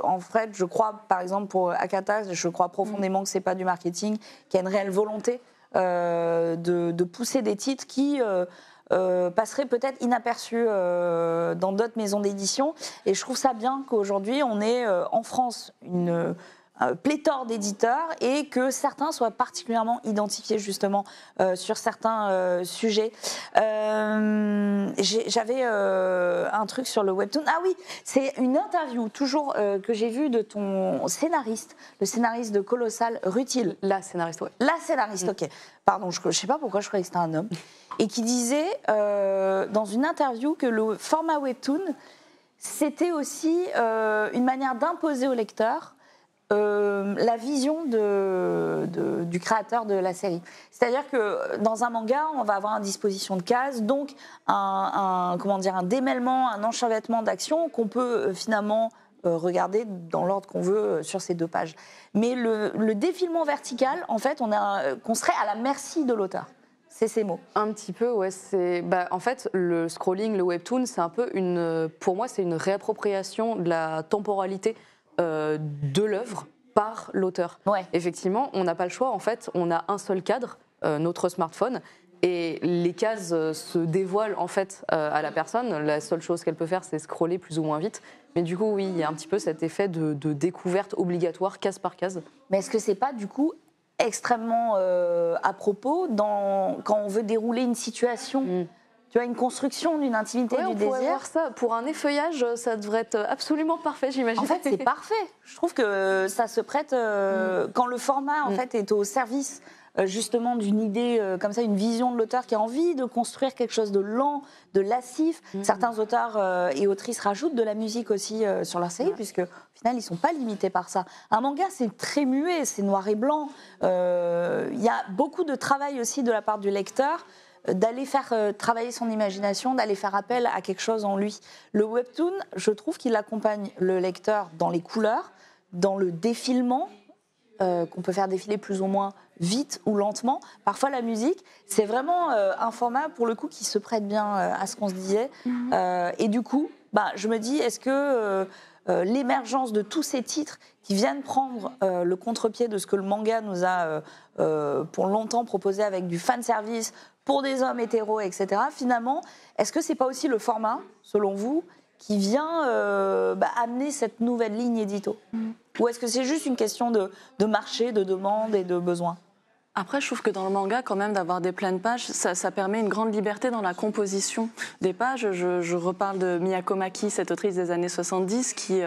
en fait, je crois, par exemple, pour Akata, je crois profondément que ce n'est pas du marketing, qu'il y a une réelle volonté de pousser des titres qui... passerait peut-être inaperçu dans d'autres maisons d'édition. Et je trouve ça bien qu'aujourd'hui, on ait en France une pléthore d'éditeurs et que certains soient particulièrement identifiés justement sur certains sujets. J'avais un truc sur le webtoon. Ah oui, c'est une interview toujours que j'ai vue de ton scénariste, le scénariste de Colossal, Rutil. La scénariste, oui. La scénariste, ok. Pardon, je ne sais pas pourquoi je croyais que c'était un homme. Et qui disait dans une interview que le format webtoon, c'était aussi une manière d'imposer au lecteur la vision du créateur de la série. C'est-à-dire que dans un manga, on va avoir une disposition de cases, donc un démêlement, un enchevêtrement d'actions qu'on peut finalement regarder dans l'ordre qu'on veut sur ces 2 pages. Mais le défilement vertical, en fait, qu'on serait à la merci de l'auteur. C'est ces mots. Un petit peu, ouais. En fait, le scrolling, le webtoon, c'est un peu pour moi, c'est une réappropriation de la temporalité de l'œuvre par l'auteur. Ouais. Effectivement, on n'a pas le choix. En fait, on a un seul cadre, notre smartphone, et les cases se dévoilent en fait à la personne. La seule chose qu'elle peut faire, c'est scroller plus ou moins vite. Mais du coup, oui, il y a un petit peu cet effet de découverte obligatoire, case par case. Mais est-ce que c'est pas du coup extrêmement à propos quand on veut dérouler une situation Tu vois, une construction d'une intimité, du désir. Voir ça. Pour un effeuillage, ça devrait être absolument parfait, j'imagine. En fait, c'est parfait. Je trouve que ça se prête quand le format en fait est au service justement d'une idée comme ça, une vision de l'auteur qui a envie de construire quelque chose de lent, de lascif. Certains auteurs et autrices rajoutent de la musique aussi sur leur série, puisque au final, ils ne sont pas limités par ça. Un manga, c'est très muet, c'est noir et blanc. Il y a beaucoup de travail aussi de la part du lecteur, d'aller faire travailler son imagination, d'aller faire appel à quelque chose en lui. Le webtoon, je trouve qu'il accompagne le lecteur dans les couleurs, dans le défilement, qu'on peut faire défiler plus ou moins vite ou lentement. Parfois, la musique, c'est vraiment un format, pour le coup, qui se prête bien à ce qu'on se disait. Et du coup, je me dis, est-ce que l'émergence de tous ces titres qui viennent prendre le contre-pied de ce que le manga nous a pour longtemps proposé avec du fanservice pour des hommes hétéros, etc., finalement, est-ce que c'est pas aussi le format, selon vous, qui vient amener cette nouvelle ligne édito? Ou est-ce que c'est juste une question de marché, de demande et de besoin? Après, je trouve que dans le manga, quand même, d'avoir des pleines pages, ça permet une grande liberté dans la composition des pages. Je reparle de Miyako Maki, cette autrice des années 70, qui,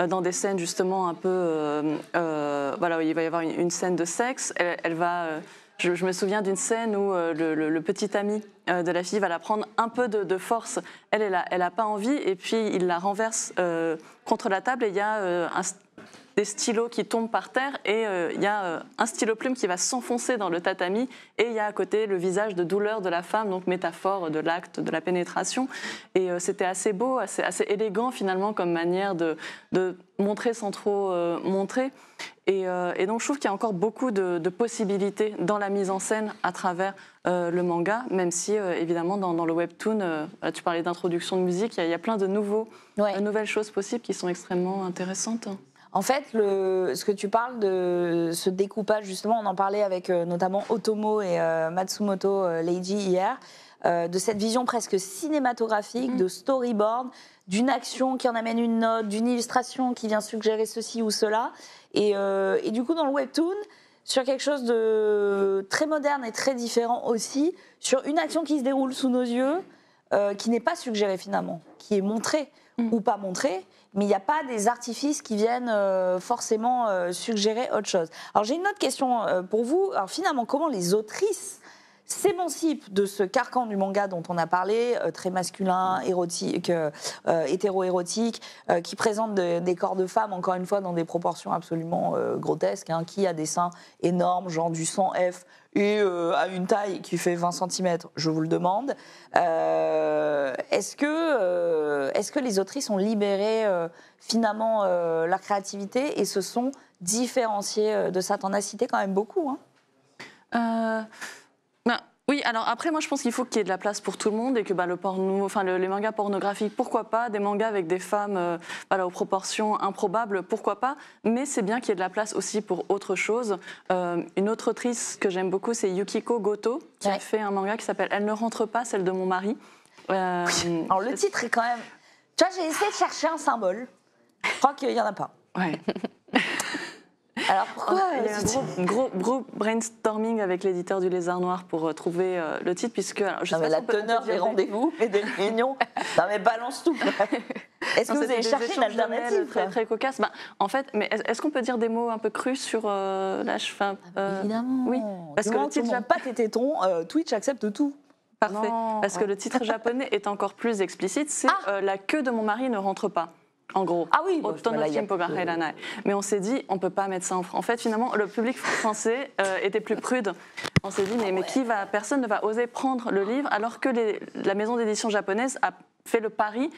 dans des scènes justement un peu... voilà, il va y avoir une scène de sexe, elle va... Je me souviens d'une scène où le petit ami de la fille va la prendre un peu de force. Elle a pas envie, et puis il la renverse contre la table, et il y a des stylos qui tombent par terre, et il y a un stylo-plume qui va s'enfoncer dans le tatami, et il y a à côté le visage de douleur de la femme, donc métaphore de l'acte, de la pénétration. Et c'était assez beau, assez élégant finalement comme manière de montrer sans trop montrer. Et donc je trouve qu'il y a encore beaucoup de possibilités dans la mise en scène à travers le manga, même si évidemment dans le webtoon, tu parlais d'introduction de musique, il y a plein de nouvelles choses possibles qui sont extrêmement intéressantes. En fait, ce que tu parles de ce découpage, justement, on en parlait avec notamment Otomo et Matsumoto Leiji hier, de cette vision presque cinématographique, de storyboard, d'une action qui en amène une note, d'une illustration qui vient suggérer ceci ou cela. Et du coup, dans le webtoon, sur quelque chose de très moderne et très différent aussi, sur une action qui se déroule sous nos yeux, qui n'est pas suggérée finalement, qui est montrée ou pas montrée, mais il n'y a pas des artifices qui viennent forcément suggérer autre chose. Alors j'ai une autre question pour vous. Alors finalement, comment les autrices s'émancipent de ce carcan du manga dont on a parlé, très masculin, érotique, hétéro-érotique, qui présente des corps de femmes, encore une fois, dans des proportions absolument grotesques, qui a des seins énormes, genre du 100F, et à une taille qui fait 20 cm, je vous le demande. Est-ce que les autrices ont libéré finalement leur créativité et se sont différenciées de ça? T'en as cité quand même beaucoup. Oui, alors après, moi je pense qu'il faut qu'il y ait de la place pour tout le monde et que le porno, les mangas pornographiques, pourquoi pas, des mangas avec des femmes aux proportions improbables, pourquoi pas, mais c'est bien qu'il y ait de la place aussi pour autre chose. Une autre autrice que j'aime beaucoup, c'est Yukiko Goto, qui a fait un manga qui s'appelle Elle ne rentre pas, celle de mon mari. Alors le titre est quand même... Tu vois, j'ai essayé de chercher un symbole, je crois qu'il n'y en a pas. Ouais. Alors pourquoi il y a un gros brainstorming avec l'éditeur du Lézard Noir pour trouver le titre, puisque la teneur des rendez-vous et des réunions, non mais balance tout. Est-ce que vous avez cherché une alternative très, très cocasse. En fait, mais est-ce qu'on peut dire des mots un peu crus sur évidemment. Oui, parce que le titre n'a pas tes tétons, Twitch accepte tout. Parfait. Parce que le titre japonais est encore plus explicite, c'est la queue de mon mari ne rentre pas. En gros, mais on s'est dit, on peut pas mettre ça en français. En fait, finalement, le public français était plus prude. On s'est dit, mais personne ne va oser prendre le livre, alors que la maison d'édition japonaise a fait le pari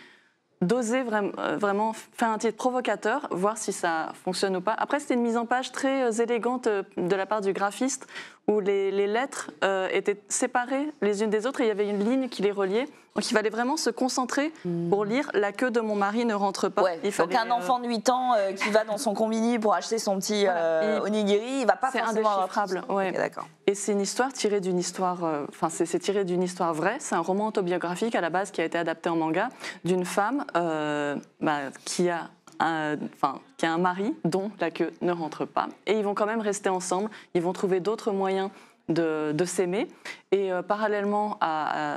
d'oser vraiment faire un titre provocateur, voir si ça fonctionne ou pas. Après, c'était une mise en page très élégante de la part du graphiste, où les lettres étaient séparées les unes des autres et il y avait une ligne qui les reliait. Donc il fallait vraiment se concentrer pour lire « La queue de mon mari ne rentre pas Ouais, ». Donc un enfant de 8 ans qui va dans son combini pour acheter son petit onigiri, il va pas forcément... C'est indéchiffrable, ouais. Okay, d'accord. Et c'est une histoire tirée d'une histoire... Enfin, c'est tiré d'une histoire vraie. C'est un roman autobiographique à la base qui a été adapté en manga d'une femme qui a un mari dont la queue ne rentre pas. Et ils vont quand même rester ensemble. Ils vont trouver d'autres moyens de s'aimer. Et parallèlement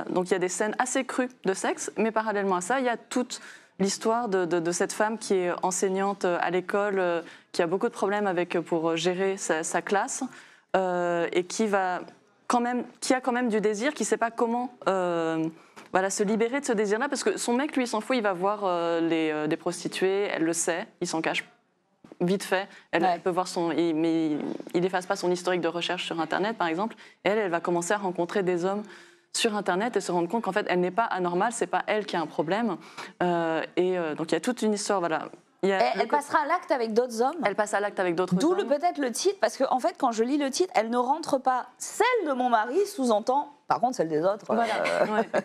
donc il y a des scènes assez crues de sexe, mais parallèlement à ça, il y a toute l'histoire de cette femme qui est enseignante à l'école, qui a beaucoup de problèmes pour gérer sa classe, et qui a quand même du désir, qui ne sait pas comment se libérer de ce désir-là, parce que son mec, lui, il s'en fout, il va voir des prostituées, elle le sait, il s'en cache vite fait. Elle peut voir mais il n'efface pas son historique de recherche sur Internet, par exemple. Et elle va commencer à rencontrer des hommes sur Internet et se rendre compte qu'en fait, elle n'est pas anormale, c'est pas elle qui a un problème. Donc il y a toute une histoire, voilà. Elle passera à l'acte avec d'autres hommes. Elle passe à l'acte avec d'autres hommes. D'où peut-être le titre, parce que en fait, quand je lis le titre, elle ne rentre pas. Celle de mon mari sous-entend, par contre, celle des autres. Voilà,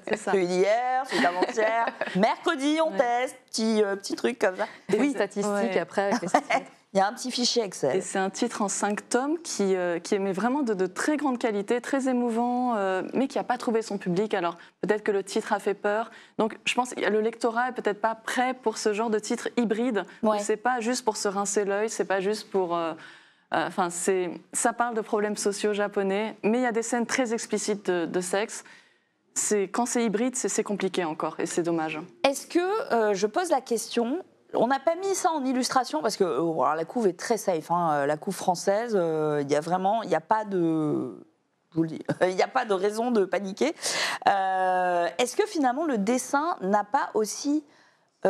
c'est ça. Celui d'hier, celui d'avant-hier. Mercredi, on teste, petit truc comme ça. Oui, statistiques après. Avec les statistiques. Il y a un petit fichier Excel. Et c'est un titre en 5 tomes qui est vraiment de très grande qualité, très émouvant, mais qui n'a pas trouvé son public. Alors peut-être que le titre a fait peur. Donc je pense que le lectorat est peut-être pas prêt pour ce genre de titre hybride. Ouais. C'est pas juste pour se rincer l'œil, c'est pas juste pour... ça parle de problèmes sociaux japonais, mais il y a des scènes très explicites de sexe. Quand c'est hybride, c'est compliqué encore, et c'est dommage. Est-ce que, je pose la question... On n'a pas mis ça en illustration parce que la couve est très safe. La couve française, il n'y a pas de... Je vous le dis, il n'y a pas de raison de paniquer. Est-ce que finalement le dessin n'a pas aussi tout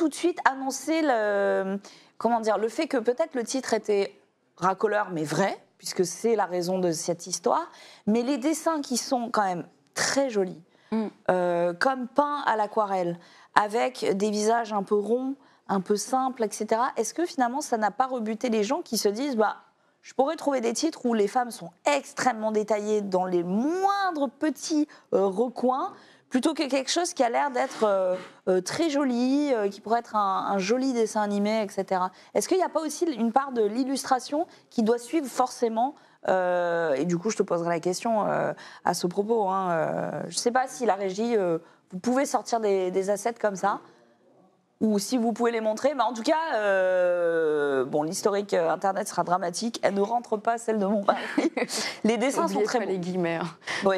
de suite annoncé le fait que peut-être le titre était racoleur mais vrai, puisque c'est la raison de cette histoire, mais les dessins qui sont quand même très jolis, comme peints à l'aquarelle, avec des visages un peu ronds, un peu simples, etc. Est-ce que finalement ça n'a pas rebuté les gens qui se disent je pourrais trouver des titres où les femmes sont extrêmement détaillées dans les moindres petits recoins, plutôt que quelque chose qui a l'air d'être très joli, qui pourrait être un joli dessin animé, etc. Est-ce qu'il n'y a pas aussi une part de l'illustration qui doit suivre forcément et du coup, je te poserai la question à ce propos. Je ne sais pas si la régie, vous pouvez sortir des assets comme ça, ou si vous pouvez les montrer. Mais en tout cas, l'historique Internet sera dramatique. Elle ne rentre pas, celle de mon mari. Les dessins sont très beaux. Les guillemets. Oui,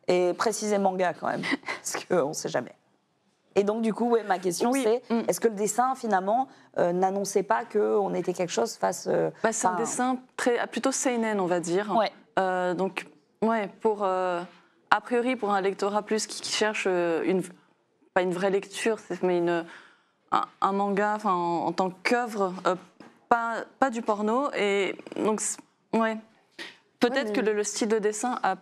et précisément manga quand même, parce qu'on ne sait jamais. Et donc, du coup, ma question, c'est est-ce que le dessin, finalement, n'annonçait pas qu'on était quelque chose face... c'est un dessin plutôt seinen, on va dire. Ouais. Donc, a priori, pour un lectorat plus qui cherche pas une vraie lecture, mais un manga en tant qu'œuvre, pas du porno. Et donc, peut-être que le style de dessin a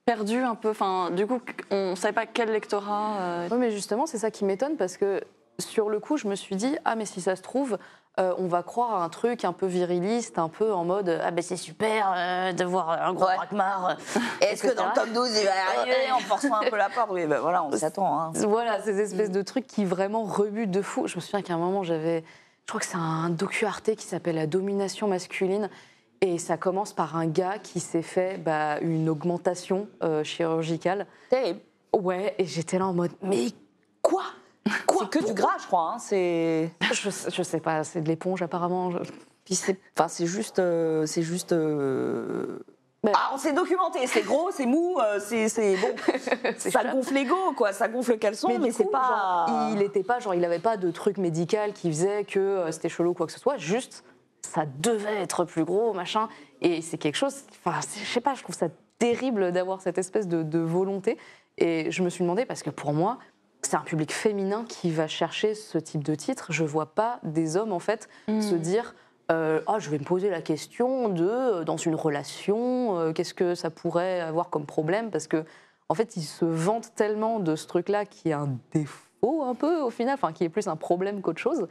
perdu un peu. Du coup, on ne savait pas quel lectorat. Oui, mais justement, c'est ça qui m'étonne parce que sur le coup, je me suis dit mais si ça se trouve, on va croire à un truc un peu viriliste, un peu en mode c'est super de voir un gros braquemar. Est-ce que dans le top 12 il va y arriver en forçant un peu la porte? Oui, voilà, on s'attend. Voilà, ces espèces de trucs qui vraiment rebutent de fou. Je me souviens qu'à un moment, je crois que c'est un docu Arte qui s'appelle La domination masculine. Et ça commence par un gars qui s'est fait une augmentation chirurgicale. Terrible. Ouais, et j'étais là en mode, mais quoi? C'est que du gras, je crois. Je sais pas, c'est de l'éponge apparemment. Puis c'est juste... on s'est documenté, c'est gros, c'est mou, c'est bon. Ça gonfle l'ego, quoi. Ça gonfle le caleçon, mais c'est pas... il avait pas de truc médical qui faisait que c'était chelou ou quoi que ce soit, juste... ça devait être plus gros, machin. Et c'est quelque chose... je sais pas, je trouve ça terrible d'avoir cette espèce de volonté. Et je me suis demandé, parce que pour moi, c'est un public féminin qui va chercher ce type de titre. Je vois pas des hommes, en fait, se dire... je vais me poser la question dans une relation, qu'est-ce que ça pourrait avoir comme problème? Parce que, en fait, ils se vantent tellement de ce truc-là qui est un faux un peu au final, enfin qui est plus un problème qu'autre chose.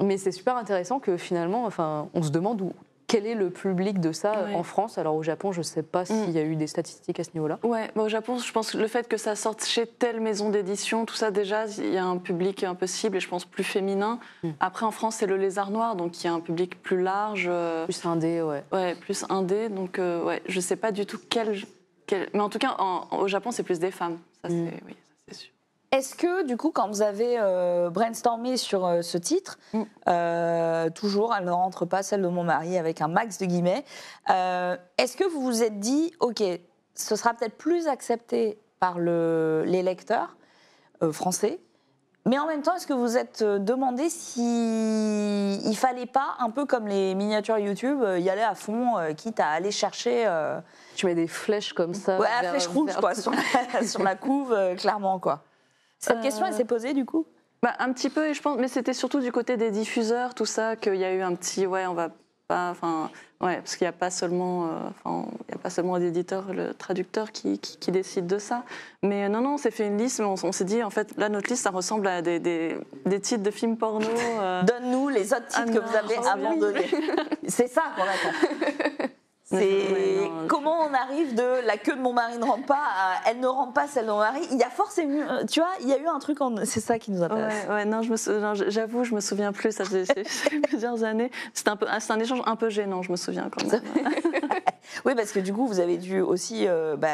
Mais c'est super intéressant que finalement, enfin, on se demande quel est le public de ça en France. Alors au Japon, je ne sais pas s'il y a eu des statistiques à ce niveau-là. Ouais, au Japon, je pense que le fait que ça sorte chez telle maison d'édition, tout ça déjà, il y a un public un peu cible et je pense plus féminin. Après en France, c'est le Lézard Noir, donc il y a un public plus large. Plus indé, ouais. Ouais, plus indé, donc ouais, je ne sais pas du tout quel... Mais en tout cas, au Japon, c'est plus des femmes. Ça, oui, ça c'est sûr. Est-ce que, du coup, quand vous avez brainstormé sur ce titre, toujours, elle ne rentre pas, celle de mon mari, avec un max de guillemets, est-ce que vous vous êtes dit, OK, ce sera peut-être plus accepté par les lecteurs français, mais en même temps, est-ce que vous êtes demandé s'il ne fallait pas, un peu comme les miniatures YouTube, y aller à fond, quitte à aller chercher... Tu mets des flèches comme ça. Ouais, la flèche rouge, quoi, sur la couve, clairement, quoi. Cette question, elle s'est posée, du coup? Un petit peu, et je pense, mais c'était surtout du côté des diffuseurs, tout ça, qu'il y a eu un petit, on va pas, enfin, parce qu'il n'y a pas seulement, il y a pas seulement d'éditeurs, le traducteur qui décide de ça. Mais non, on s'est fait une liste, mais on s'est dit, en fait, là, notre liste, ça ressemble à des titres de films porno. Donne-nous les autres titres que vous avez abandonnés. C'est ça qu'on attend. C'est comment on arrive de la queue de mon mari ne rentre pas à elle ne rentre pas, celle de mon mari. Il y a forcément, tu vois, il y a eu un truc, c'est ça qui nous intéresse. Non, j'avoue, je me souviens plus, ça fait plusieurs années. C'est un échange un peu gênant, je me souviens quand même. Oui, parce que du coup, vous avez dû aussi,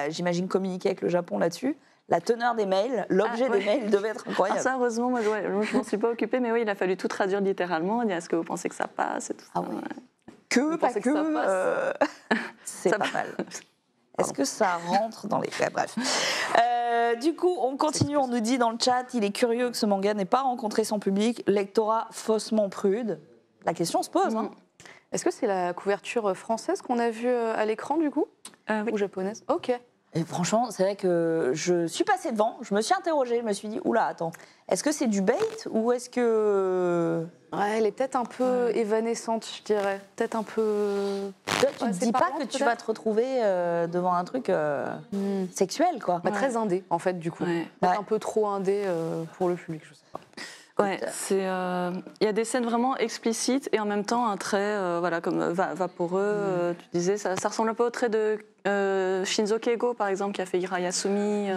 j'imagine, communiquer avec le Japon là-dessus. La teneur des mails, l'objet des mails devait être incroyable. Ça, heureusement, moi, je m'en suis pas occupée, mais oui, il a fallu tout traduire littéralement. Est-ce que vous pensez que ça passe et tout ça. Pas que, c'est pas mal. Est-ce que ça rentre dans les... Bref. Du coup, on continue, on nous dit dans le chat, il est curieux que ce manga n'ait pas rencontré son public, lectorat faussement prude. La question se pose. Hein. Est-ce que c'est la couverture française qu'on a vue à l'écran, du coup oui. Ou japonaise? Ok. Et franchement, c'est vrai que je suis passée devant, je me suis interrogée, je me suis dit, oula, attends, est-ce que c'est du bait ou est-ce que... Ouais, elle est peut-être un peu évanescente, je dirais. Peut-être un peu... Toi, tu ne dis pas que tu vas te retrouver devant un truc sexuel, quoi. Très indé, en fait, du coup. Peut-être un peu trop indé pour le public, je sais pas. Ouais, il y a des scènes vraiment explicites et en même temps un trait comme vaporeux. Tu disais, ça ressemble un peu au trait de Shinzo Keigo, par exemple, qui a fait Hirayasumi,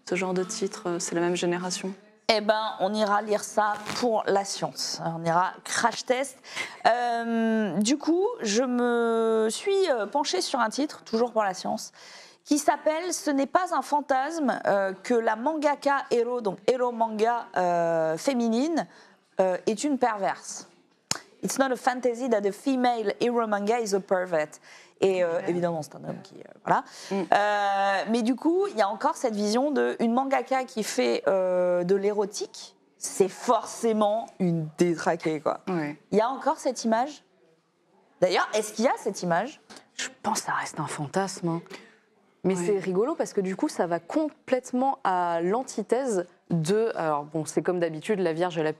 ce genre de titre. C'est la même génération. Eh ben, on ira lire ça pour la science. On ira crash test. Du coup, je me suis penchée sur un titre, toujours pour la science, qui s'appelle « Ce n'est pas un fantasme que la mangaka héros, donc héros manga féminine, est une perverse. It's not a fantasy that a female hero manga is a pervert. » Et évidemment, c'est un homme qui... voilà. Mais du coup, il y a encore cette vision d'une mangaka qui fait de l'érotique. C'est forcément une détraquée, quoi. Il y a encore cette image. D'ailleurs, est-ce qu'il y a cette image? Je pense que ça reste un fantasme. Hein. Mais c'est rigolo parce que du coup, ça va complètement à l'antithèse de... Alors bon, c'est comme d'habitude, la Vierge, elle a...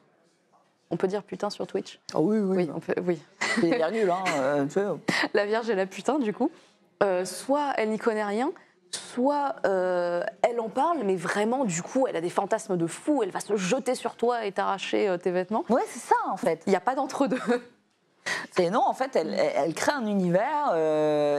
On peut dire putain sur Twitch? Oh oui. Oui. C'est bien nul, hein. La Vierge et la putain, du coup. Soit elle n'y connaît rien, soit elle en parle, mais vraiment, du coup, elle a des fantasmes de fou, elle va se jeter sur toi et t'arracher tes vêtements. Ouais, c'est ça, en fait. Il n'y a pas d'entre-deux. Non, en fait, elle crée un univers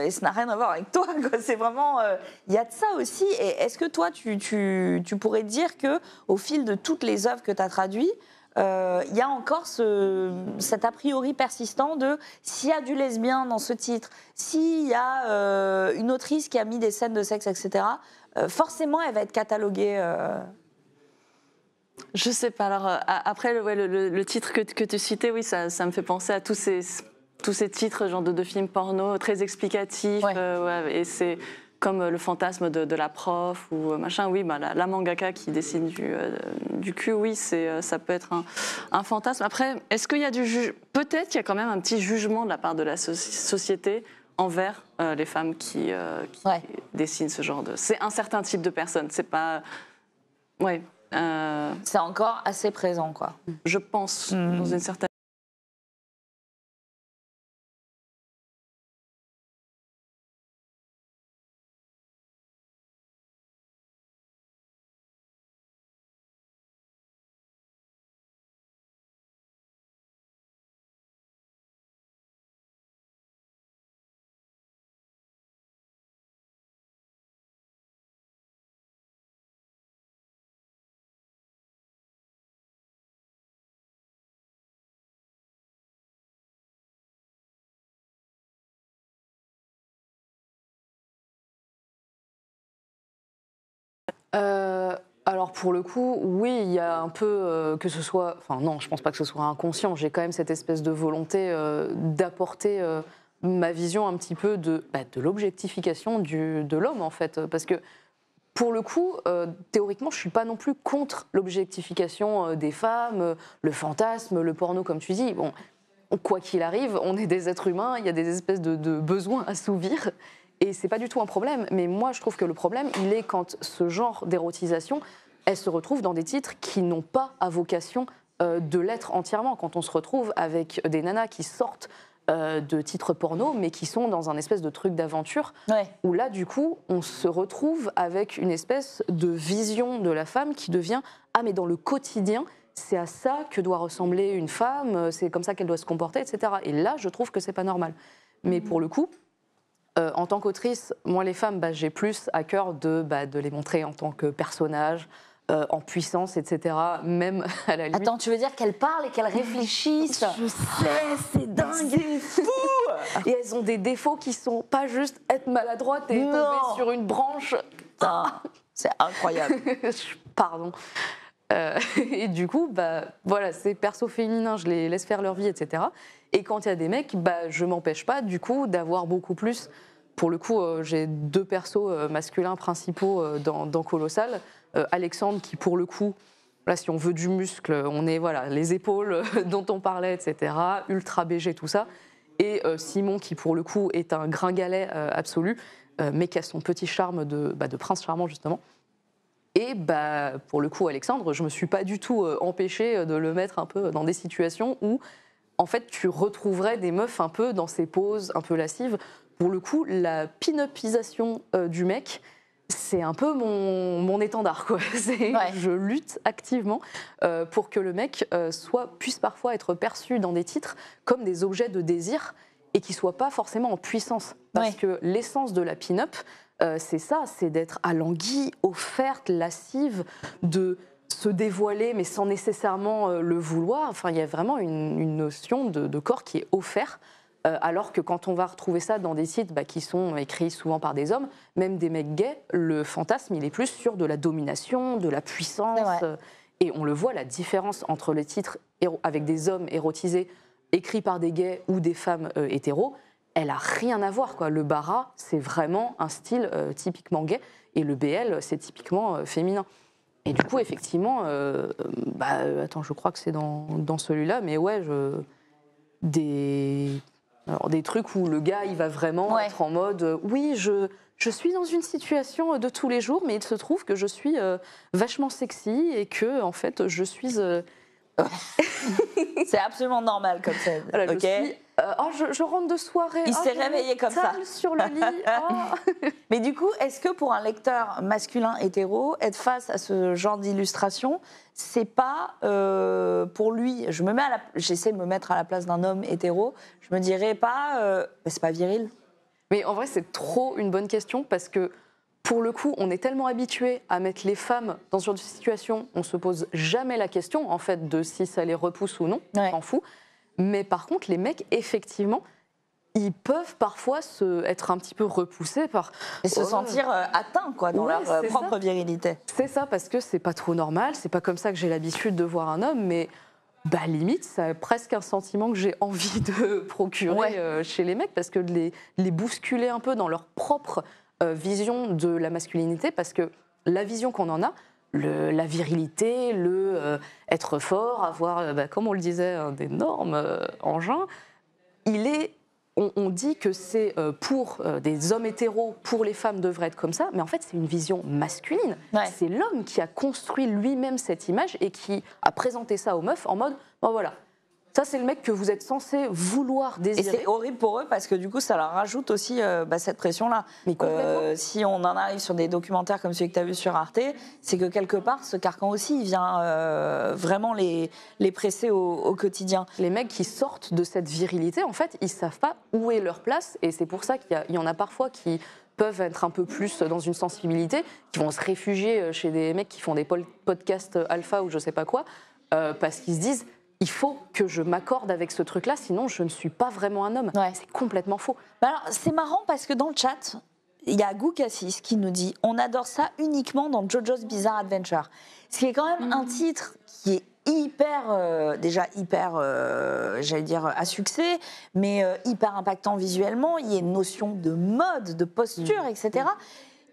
et ça n'a rien à voir avec toi. C'est vraiment... Il y a de ça aussi. Et est-ce que toi, tu pourrais dire qu'au fil de toutes les œuvres que tu as traduites, il y a encore cet a priori persistant de s'il y a du lesbien dans ce titre, s'il y a une autrice qui a mis des scènes de sexe, etc., forcément, elle va être cataloguée... Je sais pas. Alors après, le titre que tu citais, oui, ça me fait penser à tous ces titres genre de films porno très explicatifs. Et c'est comme le fantasme de la prof ou machin. Oui, la mangaka qui dessine du cul, oui, ça peut être un fantasme. Après, est-ce qu'il y a peut-être qu'il y a quand même un petit jugement de la part de la société envers les femmes qui dessinent ce genre de... C'est un certain type de personne. C'est pas... Ouais. C'est encore assez présent, quoi. Je pense, dans une certaine Alors pour le coup, oui, il y a un peu que ce soit... Enfin non, je pense pas que ce soit inconscient. J'ai quand même cette espèce de volonté d'apporter ma vision un petit peu de l'objectification de l'homme en fait. Parce que pour le coup, théoriquement, je suis pas non plus contre l'objectification des femmes, le fantasme, le porno comme tu dis. Bon, quoi qu'il arrive, on est des êtres humains, il y a des espèces de besoins à assouvir. Et c'est pas du tout un problème, mais moi je trouve que le problème, il est quand ce genre d'érotisation, elle se retrouve dans des titres qui n'ont pas à vocation de l'être entièrement. Quand on se retrouve avec des nanas qui sortent de titres porno, mais qui sont dans un espèce de truc d'aventure, où là du coup, on se retrouve avec une espèce de vision de la femme qui devient « Ah mais dans le quotidien, c'est à ça que doit ressembler une femme, c'est comme ça qu'elle doit se comporter, etc. » Et là, je trouve que c'est pas normal. Mais pour le coup, en tant qu'autrice, moi les femmes, j'ai plus à cœur de les montrer en tant que personnages, en puissance, etc. Même à la limite. Attends, tu veux dire qu'elles parlent et qu'elles réfléchissent? Je sais, c'est dingue, c'est fou. Et elles ont des défauts qui sont pas juste être maladroite et tomber sur une branche. C'est incroyable. Pardon. Et du coup, voilà, ces persos féminins, je les laisse faire leur vie, etc. Et quand il y a des mecs, je m'empêche pas du coup d'avoir beaucoup plus. Pour le coup, j'ai 2 persos masculins principaux dans Colossal. Alexandre qui, pour le coup, là, si on veut du muscle, on est les épaules dont on parlait, etc. Ultra BG, tout ça. Et Simon qui, pour le coup, est un gringalet absolu, mais qui a son petit charme de prince charmant justement. Et pour le coup, Alexandre, je me suis pas du tout empêchée de le mettre un peu dans des situations où, en fait, tu retrouverais des meufs un peu dans ces poses un peu lascives. Pour le coup, la pin-upisation du mec, c'est un peu mon étendard, quoi. Je lutte activement pour que le mec puisse parfois être perçu dans des titres comme des objets de désir et qu'il ne soit pas forcément en puissance. Parce que l'essence de la pin-up, c'est ça, c'est d'être alanguie, offerte, lascive, de se dévoiler mais sans nécessairement le vouloir. Enfin, il y a vraiment une notion de corps qui est offert. Alors que quand on va retrouver ça dans des sites qui sont écrits souvent par des hommes, même des mecs gays, le fantasme, il est plus sur de la domination, de la puissance. Et on le voit, la différence entre les titres avec des hommes érotisés, écrits par des gays ou des femmes hétéros, elle n'a rien à voir, quoi. Le bara, c'est vraiment un style typiquement gay, et le BL, c'est typiquement féminin. Et du coup, effectivement, attends, je crois que c'est dans celui-là, mais ouais, des trucs où le gars, il va vraiment être en mode oui, je suis dans une situation de tous les jours, mais il se trouve que je suis vachement sexy et que, en fait, je suis... C'est absolument normal comme ça. Voilà, je rentre de soirée. Il s'est réveillé comme ça. Sur le lit. Mais du coup, est-ce que pour un lecteur masculin hétéro, être face à ce genre d'illustration, c'est pas pour lui, j'essaie de me mettre à la place d'un homme hétéro, je me dirais pas, c'est pas viril. Mais en vrai, c'est trop une bonne question parce que pour le coup, on est tellement habitué à mettre les femmes dans ce genre de situation, on se pose jamais la question en fait de si ça les repousse ou non, on s'en fout. Mais par contre, les mecs, effectivement, ils peuvent parfois être un petit peu repoussés par... Et se sentir atteints, quoi, dans leur propre virilité. C'est ça, parce que c'est pas trop normal, c'est pas comme ça que j'ai l'habitude de voir un homme, mais limite, c'est presque un sentiment que j'ai envie de procurer chez les mecs, parce que de les bousculer un peu dans leur propre vision de la masculinité, parce que la vision qu'on en a, la virilité, être fort, avoir, comme on le disait, d'énormes engins, on dit que c'est pour des hommes hétéros, pour les femmes devrait être comme ça, mais en fait c'est une vision masculine. C'est l'homme qui a construit lui-même cette image et qui a présenté ça aux meufs en mode, voilà, ça c'est le mec que vous êtes censé vouloir désirer. Et c'est horrible pour eux parce que du coup ça leur rajoute aussi cette pression-là. Si on en arrive sur des documentaires comme celui que tu as vu sur Arte, c'est que quelque part ce carcan aussi il vient vraiment les presser au quotidien. Les mecs qui sortent de cette virilité, en fait, ils savent pas où est leur place et c'est pour ça qu'il y en a parfois qui peuvent être un peu plus dans une sensibilité, qui vont se réfugier chez des mecs qui font des podcasts alpha ou je sais pas quoi, parce qu'ils se disent il faut que je m'accorde avec ce truc-là, sinon je ne suis pas vraiment un homme. C'est complètement faux. Alors, c'est marrant parce que dans le chat, il y a Gou Cassis qui nous dit « On adore ça uniquement dans JoJo's Bizarre Adventure ». Ce qui est quand même un titre qui est déjà hyper, j'allais dire, à succès, mais hyper impactant visuellement. Il y a une notion de mode, de posture, etc.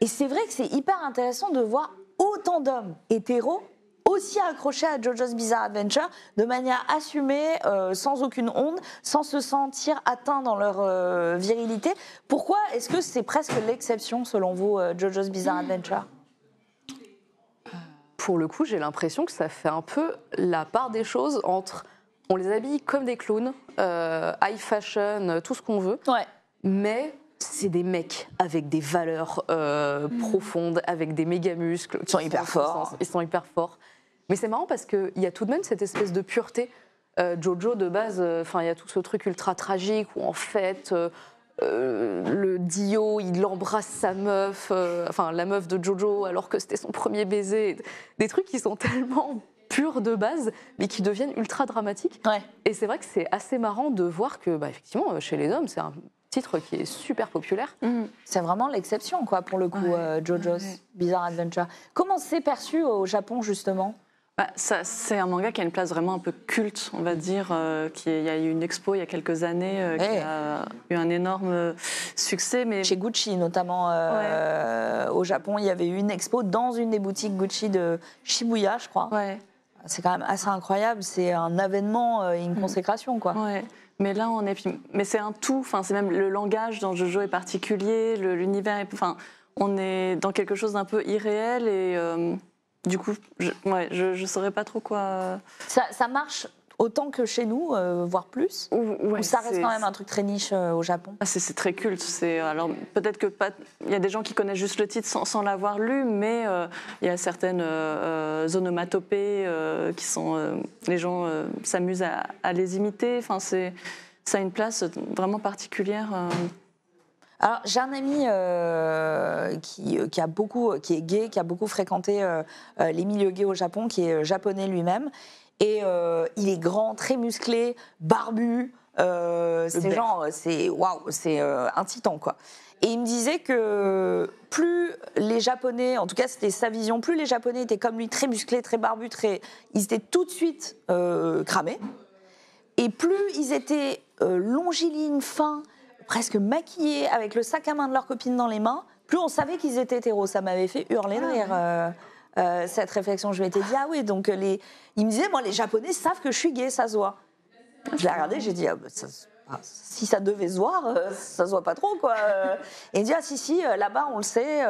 Et c'est vrai que c'est hyper intéressant de voir autant d'hommes hétéros aussi accrochés à JoJo's Bizarre Adventure de manière assumée, sans aucune honte, sans se sentir atteints dans leur virilité. Pourquoi est-ce que c'est presque l'exception, selon vous, JoJo's Bizarre Adventure ? Pour le coup, j'ai l'impression que ça fait un peu la part des choses entre on les habille comme des clowns, high fashion, tout ce qu'on veut, mais c'est des mecs avec des valeurs profondes, avec des méga muscles. Ils sont hyper forts. Ils sont hyper forts. Mais c'est marrant parce qu'il y a tout de même cette espèce de pureté. Jojo, de base, il y a tout ce truc ultra tragique où en fait, le Dio, il embrasse sa meuf, la meuf de Jojo, alors que c'était son premier baiser. Des trucs qui sont tellement purs de base, mais qui deviennent ultra dramatiques. Et c'est vrai que c'est assez marrant de voir que, effectivement, chez les hommes, c'est un titre qui est super populaire. C'est vraiment l'exception, quoi, pour le coup, JoJo's Bizarre Adventure. Comment c'est perçu au Japon, justement ? C'est un manga qui a une place vraiment un peu culte, on va dire. Il y a eu une expo il y a quelques années qui a eu un énorme succès. Mais... Chez Gucci, notamment au Japon, il y avait eu une expo dans une des boutiques Gucci de Shibuya, je crois. C'est quand même assez incroyable. C'est un avènement et une consécration, quoi. Mais là, mais c'est un tout. C'est même le langage dans Jojo est particulier, l'univers est... on est dans quelque chose d'un peu irréel et... Du coup, je saurais pas trop quoi... Ça marche autant que chez nous, voire plus ou ça reste quand même un truc très niche au Japon? C'est très culte. Alors, peut-être que il y a des gens qui connaissent juste le titre sans l'avoir lu, mais il y a certaines onomatopées qui sont... les gens s'amusent à les imiter. Ça a une place vraiment particulière. Alors, j'ai un ami qui est gay, qui a beaucoup fréquenté les milieux gays au Japon, qui est japonais lui-même. Et il est grand, très musclé, barbu. C'est un titan, quoi. Et il me disait que plus les Japonais, en tout cas c'était sa vision, plus les Japonais étaient comme lui, très musclés, très barbus, ils étaient tout de suite cramés. Et plus ils étaient longilignes, fins, presque maquillés, avec le sac à main de leur copine dans les mains, plus on savait qu'ils étaient hétéros. Ça m'avait fait hurler de rire, cette réflexion. Je m'étais dit, ah oui, donc il me disait, moi, les Japonais savent que je suis gay, ça se voit. Je l'ai regardé, j'ai dit, si ça devait se voir, ça se voit pas trop, quoi. Et il me dit, ah si, là-bas, on le sait.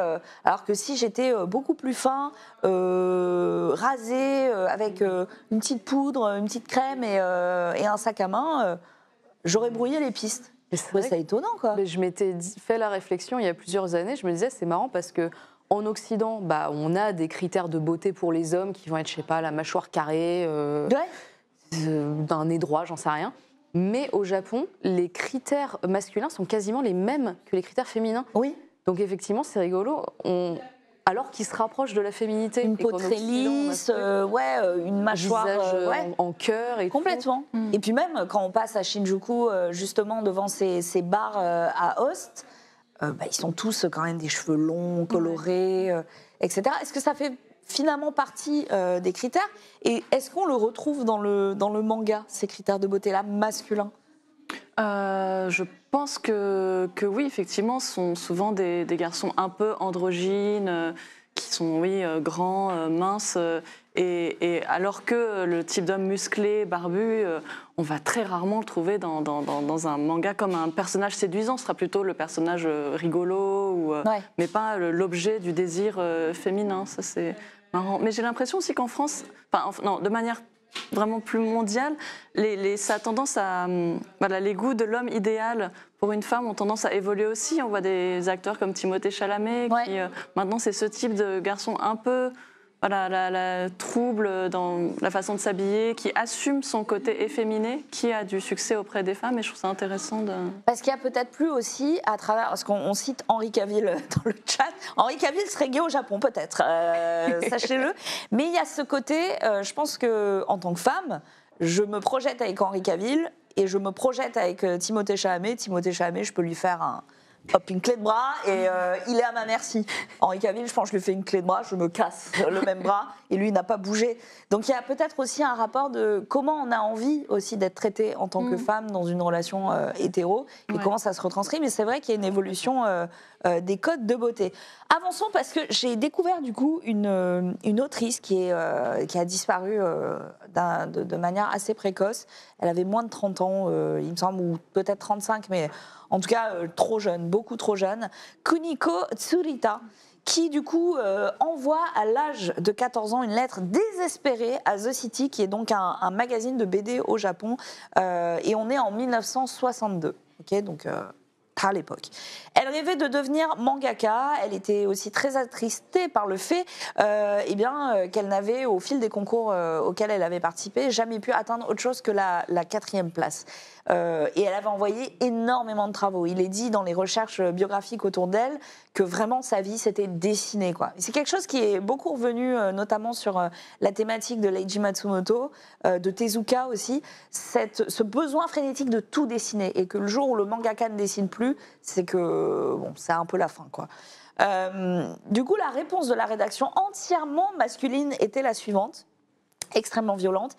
Alors que si j'étais beaucoup plus fin, rasé, avec une petite poudre, une petite crème et un sac à main, j'aurais brouillé les pistes. C'est ça étonnant, quoi. Mais je m'étais fait la réflexion il y a plusieurs années. Je me disais, c'est marrant parce que en Occident, on a des critères de beauté pour les hommes qui vont être, je sais pas, la mâchoire carrée, d'un nez droit, j'en sais rien. Mais au Japon, les critères masculins sont quasiment les mêmes que les critères féminins. Oui. Donc effectivement, c'est rigolo. Alors qu'ils se rapprochent de la féminité. Une peau très lisse, une mâchoire en cœur. Et complètement. Tout. Et puis même, quand on passe à Shinjuku, justement devant ces bars à Host, ils sont tous quand même des cheveux longs, colorés, etc. Est-ce que ça fait finalement partie des critères? Et est-ce qu'on le retrouve dans le manga, ces critères de beauté-là, masculins? Je pense que oui, effectivement, ce sont souvent des garçons un peu androgynes, qui sont, grands, minces, et alors que le type d'homme musclé, barbu, on va très rarement le trouver dans un manga comme un personnage séduisant. Ce sera plutôt le personnage rigolo, mais pas l'objet du désir féminin. Ça, c'est marrant. Mais j'ai l'impression aussi qu'en France, de manière vraiment plus mondiale, ça a tendance à... les goûts de l'homme idéal pour une femme ont tendance à évoluer aussi. On voit des acteurs comme Timothée Chalamet, qui maintenant c'est ce type de garçon un peu trouble dans la façon de s'habiller, qui assume son côté efféminé, qui a du succès auprès des femmes, et je trouve ça intéressant de... Parce qu'il y a peut-être plus aussi, à travers, parce qu'on cite Henri Cavill dans le chat, Henri Cavill serait gay au Japon peut-être, sachez-le, mais il y a ce côté, je pense qu'en tant que femme, je me projette avec Henri Cavill, et je me projette avec Timothée Chalamet. Timothée Chalamet, je peux lui faire hop, une clé de bras et il est à ma merci. Henri Cavill, je pense que je lui fais une clé de bras, je me casse le même bras et lui il n'a pas bougé. Donc il y a peut-être aussi un rapport de comment on a envie aussi d'être traité en tant que femme dans une relation hétéro et comment ça se retranscrit. Mais c'est vrai qu'il y a une évolution des codes de beauté. Avançons parce que j'ai découvert du coup une autrice qui a disparu de manière assez précoce. Elle avait moins de 30 ans, il me semble, ou peut-être 35, mais en tout cas trop jeune, beaucoup trop jeune. Kuniko Tsurita, qui du coup envoie à l'âge de 14 ans une lettre désespérée à The City, qui est donc un magazine de BD au Japon, et on est en 1962. Okay, donc à l'époque. Elle rêvait de devenir mangaka. Elle était aussi très attristée par le fait qu'elle n'avait, au fil des concours auxquels elle avait participé, jamais pu atteindre autre chose que la 4e place. Et elle avait envoyé énormément de travaux. Il est dit dans les recherches biographiques autour d'elle que vraiment sa vie s'était dessinée, quoi. C'est quelque chose qui est beaucoup revenu, notamment sur la thématique de Leiji Matsumoto, de Tezuka aussi, ce besoin frénétique de tout dessiner, et que le jour où le mangaka ne dessine plus, c'est que bon, c'est un peu la fin, quoi. Du coup, la réponse de la rédaction entièrement masculine était la suivante. Extrêmement violente.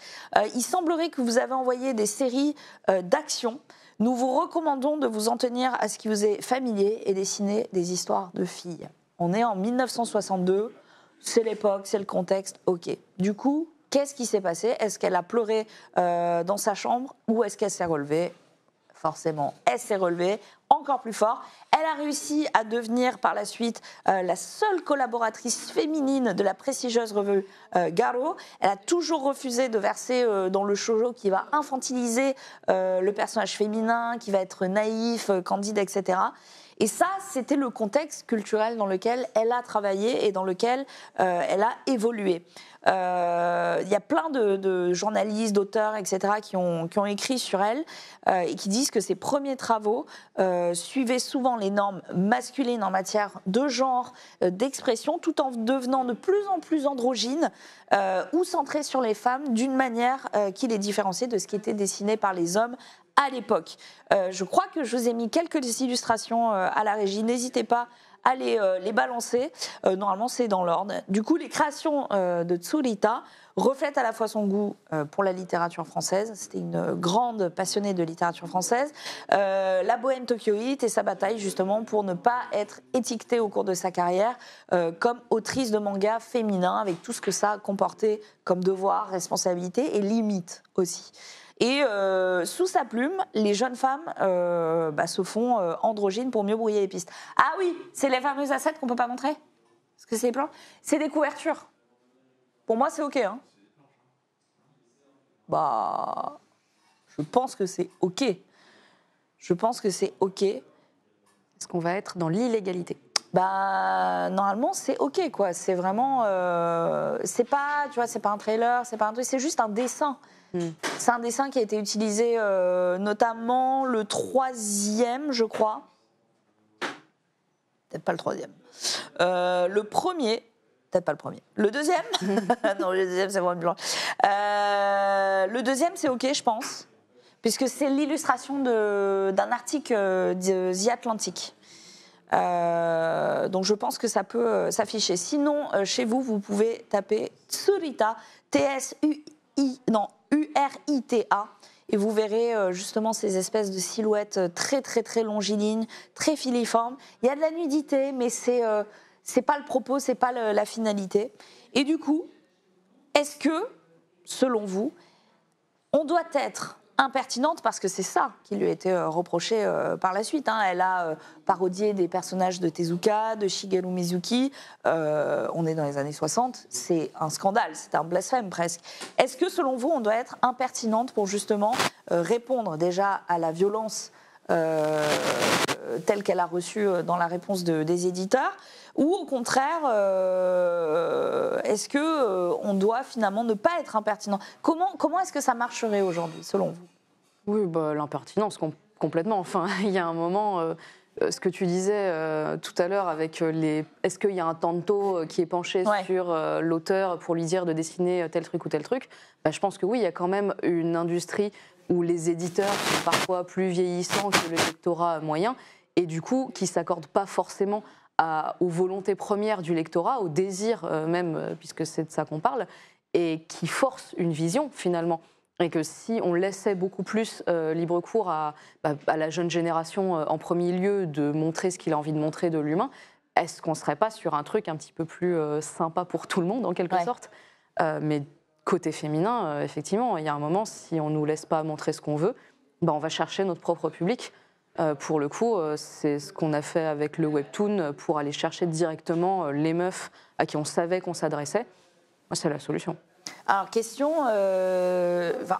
Il semblerait que vous avez envoyé des séries d'action. Nous vous recommandons de vous en tenir à ce qui vous est familier et dessiner des histoires de filles. On est en 1962, c'est l'époque, c'est le contexte, ok. Du coup, qu'est-ce qui s'est passé? Est-ce qu'elle a pleuré dans sa chambre ou est-ce qu'elle s'est relevée? Forcément, elle s'est relevée encore plus fort. Elle a réussi à devenir par la suite la seule collaboratrice féminine de la prestigieuse revue Garo. Elle a toujours refusé de verser dans le shoujo qui va infantiliser le personnage féminin, qui va être naïf, candide, etc. Et ça, c'était le contexte culturel dans lequel elle a travaillé et dans lequel elle a évolué. Il y a plein de journalistes, d'auteurs, etc., qui ont écrit sur elle et qui disent que ses premiers travaux suivaient souvent les normes masculines en matière de genre, d'expression, tout en devenant de plus en plus androgynes ou centrés sur les femmes d'une manière qui les différenciait de ce qui était dessiné par les hommes à l'époque. Je crois que je vous ai mis quelques illustrations à la régie. N'hésitez pas à les balancer. Normalement, c'est dans l'ordre. Du coup, les créations de Tsurita reflètent à la fois son goût pour la littérature française. C'était une grande passionnée de littérature française. La bohème tokyoïte et sa bataille, justement, pour ne pas être étiquetée au cours de sa carrière comme autrice de manga féminin, avec tout ce que ça comportait comme devoir, responsabilité et limite aussi. Et sous sa plume, les jeunes femmes se font androgynes pour mieux brouiller les pistes. Ah oui, c'est les fameuses assiettes qu'on ne peut pas montrer? Parce que c'est des plans. C'est des couvertures. Pour moi, c'est OK. Hein. Bah, je pense que c'est OK. Je pense que c'est OK. Est-ce qu'on va être dans l'illégalité? Bah, normalement, c'est OK, quoi. C'est vraiment... c'est pas, tu vois, c'est pas un trailer, c'est pas un truc, c'est juste un dessin. C'est un dessin qui a été utilisé notamment le 3e, je crois. Peut-être pas le 3e. Le premier, peut-être pas le premier. Le 2e, non, le 2e, c'est vraiment blanc. Le 2e, c'est OK, je pense, puisque c'est l'illustration d'un article de The Atlantic. Donc je pense que ça peut s'afficher. Sinon, chez vous, vous pouvez taper Tsurita, URITA, et vous verrez justement ces espèces de silhouettes très très très longilignes, très filiformes. Il y a de la nudité, mais c'est pas le propos, c'est pas la finalité. Et du coup, est-ce que, selon vous, on doit être impertinente, parce que c'est ça qui lui a été reproché par la suite. Hein. Elle a parodié des personnages de Tezuka, de Shigeru Mizuki. On est dans les années 60. C'est un scandale, c'est un blasphème presque. Est-ce que, selon vous, on doit être impertinente pour justement répondre déjà à la violence telle qu'elle a reçue dans la réponse des éditeurs, ou au contraire, est-ce qu'on doit finalement ne pas être impertinent? Comment est-ce que ça marcherait aujourd'hui, selon vous? Oui, bah, l'impertinence, complètement. Enfin, il y a un moment, ce que tu disais tout à l'heure avec est-ce qu'il y a un tanto qui est penché sur l'auteur pour lui dire de dessiner tel truc ou tel truc? Bah, je pense que oui, il y a quand même une industrie où les éditeurs sont parfois plus vieillissants que le lectorat moyen. et du coup qui ne s'accordent pas forcément aux volontés premières du lectorat, aux désirs même, puisque c'est de ça qu'on parle, et qui forcent une vision finalement. Et que si on laissait beaucoup plus libre cours à la jeune génération en premier lieu de montrer ce qu'il a envie de montrer de l'humain, est-ce qu'on ne serait pas sur un truc un petit peu plus sympa pour tout le monde en quelque sorte mais côté féminin, effectivement, il y a un moment, si on ne nous laisse pas montrer ce qu'on veut, on va chercher notre propre public. Pour le coup, c'est ce qu'on a fait avec le webtoon pour aller chercher directement les meufs à qui on savait qu'on s'adressait. C'est la solution. Alors,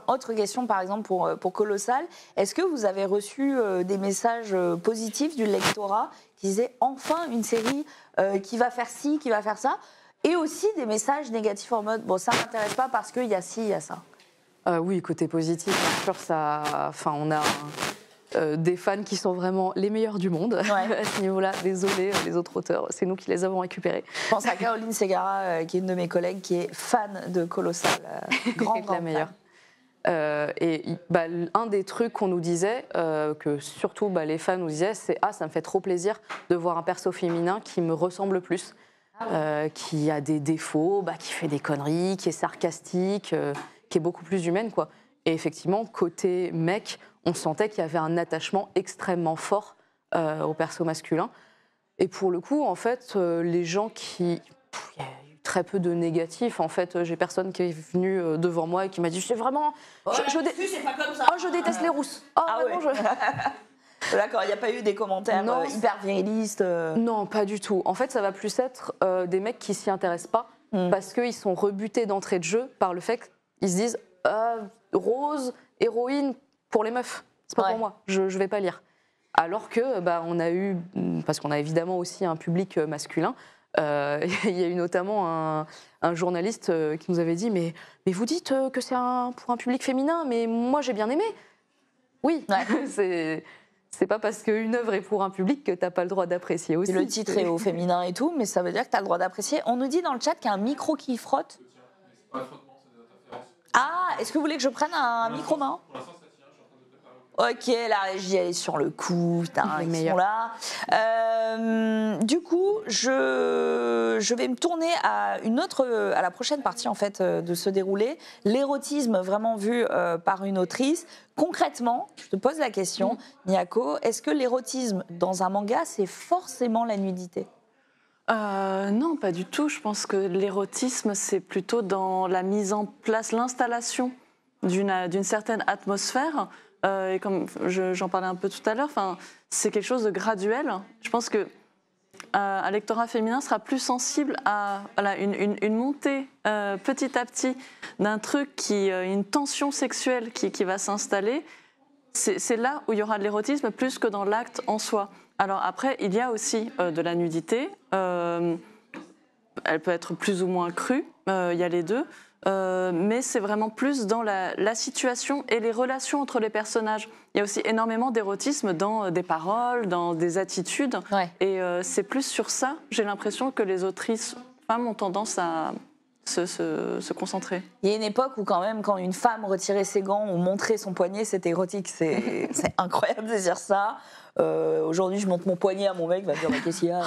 autre question par exemple pour Colossal, est-ce que vous avez reçu des messages positifs du lectorat qui disaient enfin une série qui va faire ci, qui va faire ça, et aussi des messages négatifs en mode bon, ça ne m'intéresse pas parce qu'il y a ci, il y a ça? Oui, côté positif, bien sûr, on a des fans qui sont vraiment les meilleurs du monde à ce niveau-là. Désolé, les autres auteurs, c'est nous qui les avons récupérés. Je pense à Caroline Segara, qui est une de mes collègues, qui est fan de Colossal. Grande la meilleure. Un des trucs qu'on nous disait, que surtout les fans nous disaient, c'est « Ah, ça me fait trop plaisir de voir un perso féminin qui me ressemble plus, qui a des défauts, qui fait des conneries, qui est sarcastique, qui est beaucoup plus humaine, quoi. » Et effectivement, côté mec, on sentait qu'il y avait un attachement extrêmement fort au perso masculin. Et pour le coup, en fait, les gens qui... Il y a eu très peu de négatifs. En fait, j'ai personne qui est venu devant moi et qui m'a dit « C'est vraiment... c'est pas comme ça. je déteste les rousses. Oh, vraiment, D'accord, il n'y a pas eu des commentaires hyper virilistes Non, pas du tout. En fait, ça va plus être des mecs qui s'y intéressent pas parce qu'ils sont rebutés d'entrée de jeu par le fait qu'ils se disent Rose, héroïne, pour les meufs, c'est pas pour moi, je vais pas lire. Alors que on a eu, parce qu'on a évidemment aussi un public masculin, il y a eu notamment un journaliste qui nous avait dit mais vous dites que c'est pour un public féminin, mais moi j'ai bien aimé. Oui, c'est pas parce qu'une œuvre est pour un public que t'as pas le droit d'apprécier aussi. Le titre est au féminin et tout, mais ça veut dire que t'as le droit d'apprécier. On nous dit dans le chat qu'il y a un micro qui frotte. Ah, est-ce que vous voulez que je prenne un micro main? Ok, la régie elle est sur le coup, putain, ils sont là. Du coup, je vais me tourner à la prochaine partie en fait de se dérouler, l'érotisme vraiment vu par une autrice. Concrètement, je te pose la question, Miyako, est-ce que l'érotisme dans un manga c'est forcément la nudité? Non, pas du tout. Je pense que l'érotisme, c'est plutôt dans la mise en place, l'installation d'une certaine atmosphère. Et comme j'en parlais un peu tout à l'heure, c'est quelque chose de graduel. Je pense que un lectorat féminin sera plus sensible à une montée petit à petit d'un truc une tension sexuelle qui va s'installer. C'est là où il y aura de l'érotisme plus que dans l'acte en soi. Alors après, il y a aussi de la nudité. Elle peut être plus ou moins crue, il y a les deux. Mais c'est vraiment plus dans la situation et les relations entre les personnages. Il y a aussi énormément d'érotisme dans des paroles, dans des attitudes. Et c'est plus sur ça, j'ai l'impression que les autrices femmes ont tendance à se concentrer. Il y a une époque où quand une femme retirait ses gants ou montrait son poignet, c'était érotique. C'est incroyable de dire ça. Aujourd'hui, je montre mon poignet à mon mec, il va me dire qu'est-ce qu'il y a,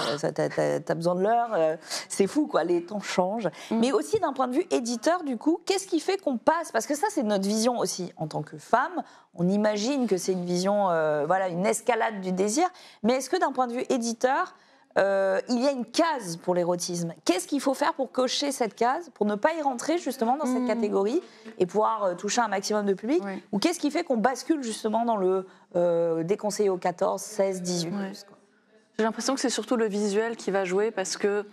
t'as besoin de l'heure. C'est fou, quoi. Les temps changent. Mais aussi d'un point de vue éditeur, du coup, qu'est-ce qui fait qu'on passe? Parce que ça, c'est notre vision aussi en tant que femme. On imagine que c'est une vision, une escalade du désir. Mais est-ce que d'un point de vue éditeur, il y a une case pour l'érotisme? Qu'est-ce qu'il faut faire pour cocher cette case, pour ne pas y rentrer justement dans cette catégorie et pouvoir toucher un maximum de public? Ou qu'est-ce qui fait qu'on bascule justement dans le déconseillé aux 14, 16, 18 J'ai l'impression que c'est surtout le visuel qui va jouer parce que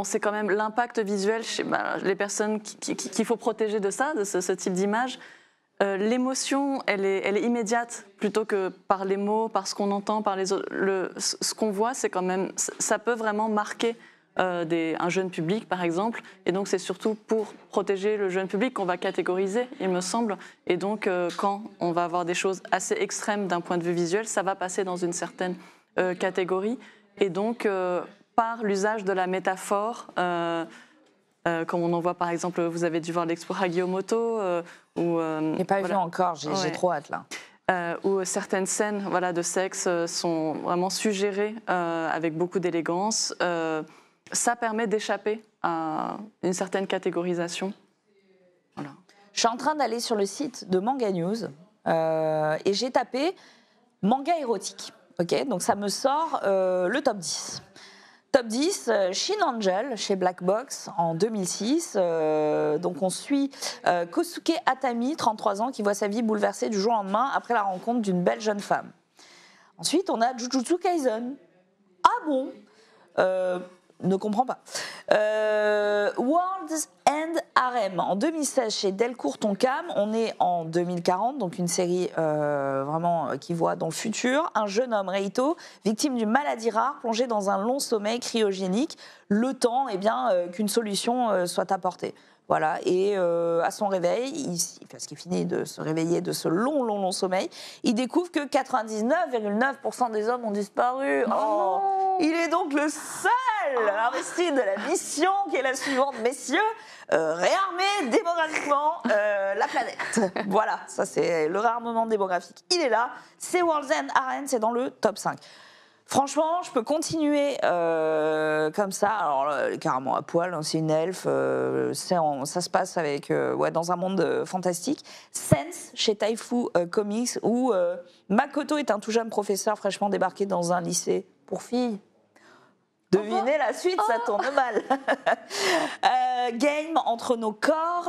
c'est quand même l'impact visuel chez les personnes qu'il faut protéger de ça, de ce type d'image. L'émotion, elle est immédiate plutôt que par les mots, par ce qu'on entend, par les autres. Ce qu'on voit, c'est quand même, ça peut vraiment marquer un jeune public, par exemple. Et donc, c'est surtout pour protéger le jeune public qu'on va catégoriser, il me semble. Et donc, quand on va avoir des choses assez extrêmes d'un point de vue visuel, ça va passer dans une certaine catégorie. Et donc, par l'usage de la métaphore, comme on en voit par exemple, vous avez dû voir l'expo Hagiomoto. Je n'ai pas vu encore, j'ai trop hâte là. où certaines scènes de sexe sont vraiment suggérées avec beaucoup d'élégance. Ça permet d'échapper à une certaine catégorisation. Voilà. Je suis en train d'aller sur le site de Manga News et j'ai tapé manga érotique. Ok, donc ça me sort le top 10. Top 10, Shin Angel chez Black Box en 2006. Donc on suit Kosuke Atami, 33 ans, qui voit sa vie bouleversée du jour au lendemain après la rencontre d'une belle jeune femme. Ensuite, on a Jujutsu Kaisen. Ah bon ne comprends pas. World's End Harem en 2016 chez Delcourt Tonkam. On est en 2040, donc une série vraiment qui voit dans le futur un jeune homme, Reito, victime d'une maladie rare, plongé dans un long sommeil cryogénique, le temps qu'une solution soit apportée. Voilà, et à son réveil, parce qu'il finit de se réveiller de ce long sommeil, il découvre que 99,9% des hommes ont disparu. Oh, il est donc le seul investi de la mission qui est la suivante, messieurs, réarmer démographiquement la planète. Voilà, ça c'est le réarmement démographique. Il est là, c'est World's End Harem, c'est dans le top 5. Franchement, je peux continuer comme ça. Alors, carrément à poil, hein, c'est une elfe. Ça se passe dans un monde fantastique. Sense, chez Taifu Comics, où Makoto est un tout jeune professeur fraîchement débarqué dans un lycée pour filles. Devinez la suite, ça tourne mal. Game entre nos corps,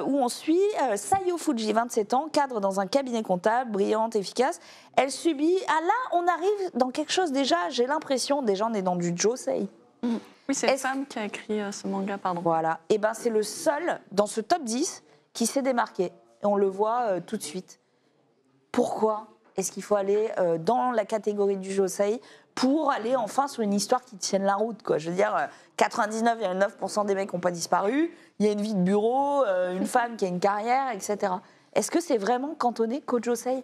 où on suit Sayo Fuji, 27 ans, cadre dans un cabinet comptable, brillante, efficace. Elle subit... Ah là, on arrive dans quelque chose déjà, j'ai l'impression, déjà on est dans du josei. Oui, c'est une femme qui a écrit ce manga, pardon. Voilà, et ben c'est le seul dans ce top 10 qui s'est démarqué. Et on le voit tout de suite. Pourquoi est-ce qu'il faut aller dans la catégorie du josei pour aller enfin sur une histoire qui tienne la route, quoi. Je veux dire, 99,9% des mecs n'ont pas disparu, il y a une vie de bureau, une femme qui a une carrière, etc. Est-ce que c'est vraiment cantonné qu'au josei ?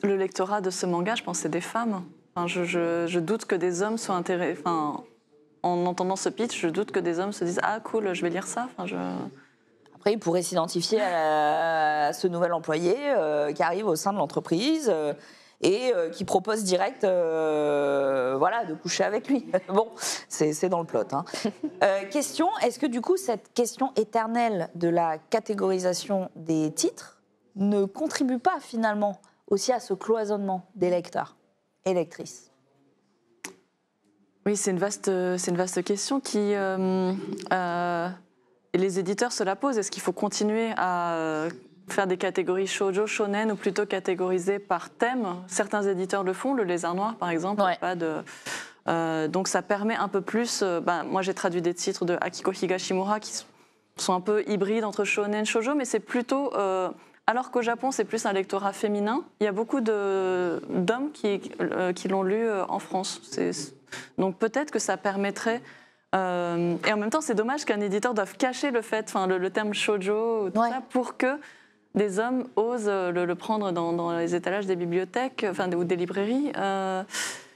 Le lectorat de ce manga, je pense, c'est des femmes. Enfin, je doute que des hommes soient intéressés... Enfin, en entendant ce pitch, je doute que des hommes se disent « Ah, cool, je vais lire ça ». Enfin, Après, ils pourraient s'identifier à ce nouvel employé qui arrive au sein de l'entreprise et qui propose direct de coucher avec lui. Bon, c'est dans le plot. Hein. Question, est-ce que du coup, cette question éternelle de la catégorisation des titres ne contribue pas finalement aussi à ce cloisonnement des lecteurs et lectrices ? Oui, c'est une vaste question qui... Et les éditeurs se la posent. Est-ce qu'il faut continuer à faire des catégories shoujo, shonen, ou plutôt catégoriser par thème ? Certains éditeurs le font, le Lézard Noir par exemple. Ouais. Donc ça permet un peu plus... moi j'ai traduit des titres de Akiko Higashimura qui sont un peu hybrides entre shonen et shoujo, mais c'est plutôt... alors qu'au Japon c'est plus un lectorat féminin, il y a beaucoup d'hommes qui l'ont lu en France. Donc peut-être que ça permettrait... et en même temps, c'est dommage qu'un éditeur doive cacher le terme shoujo, tout ça, pour que des hommes osent le prendre dans les étalages des bibliothèques, ou des librairies.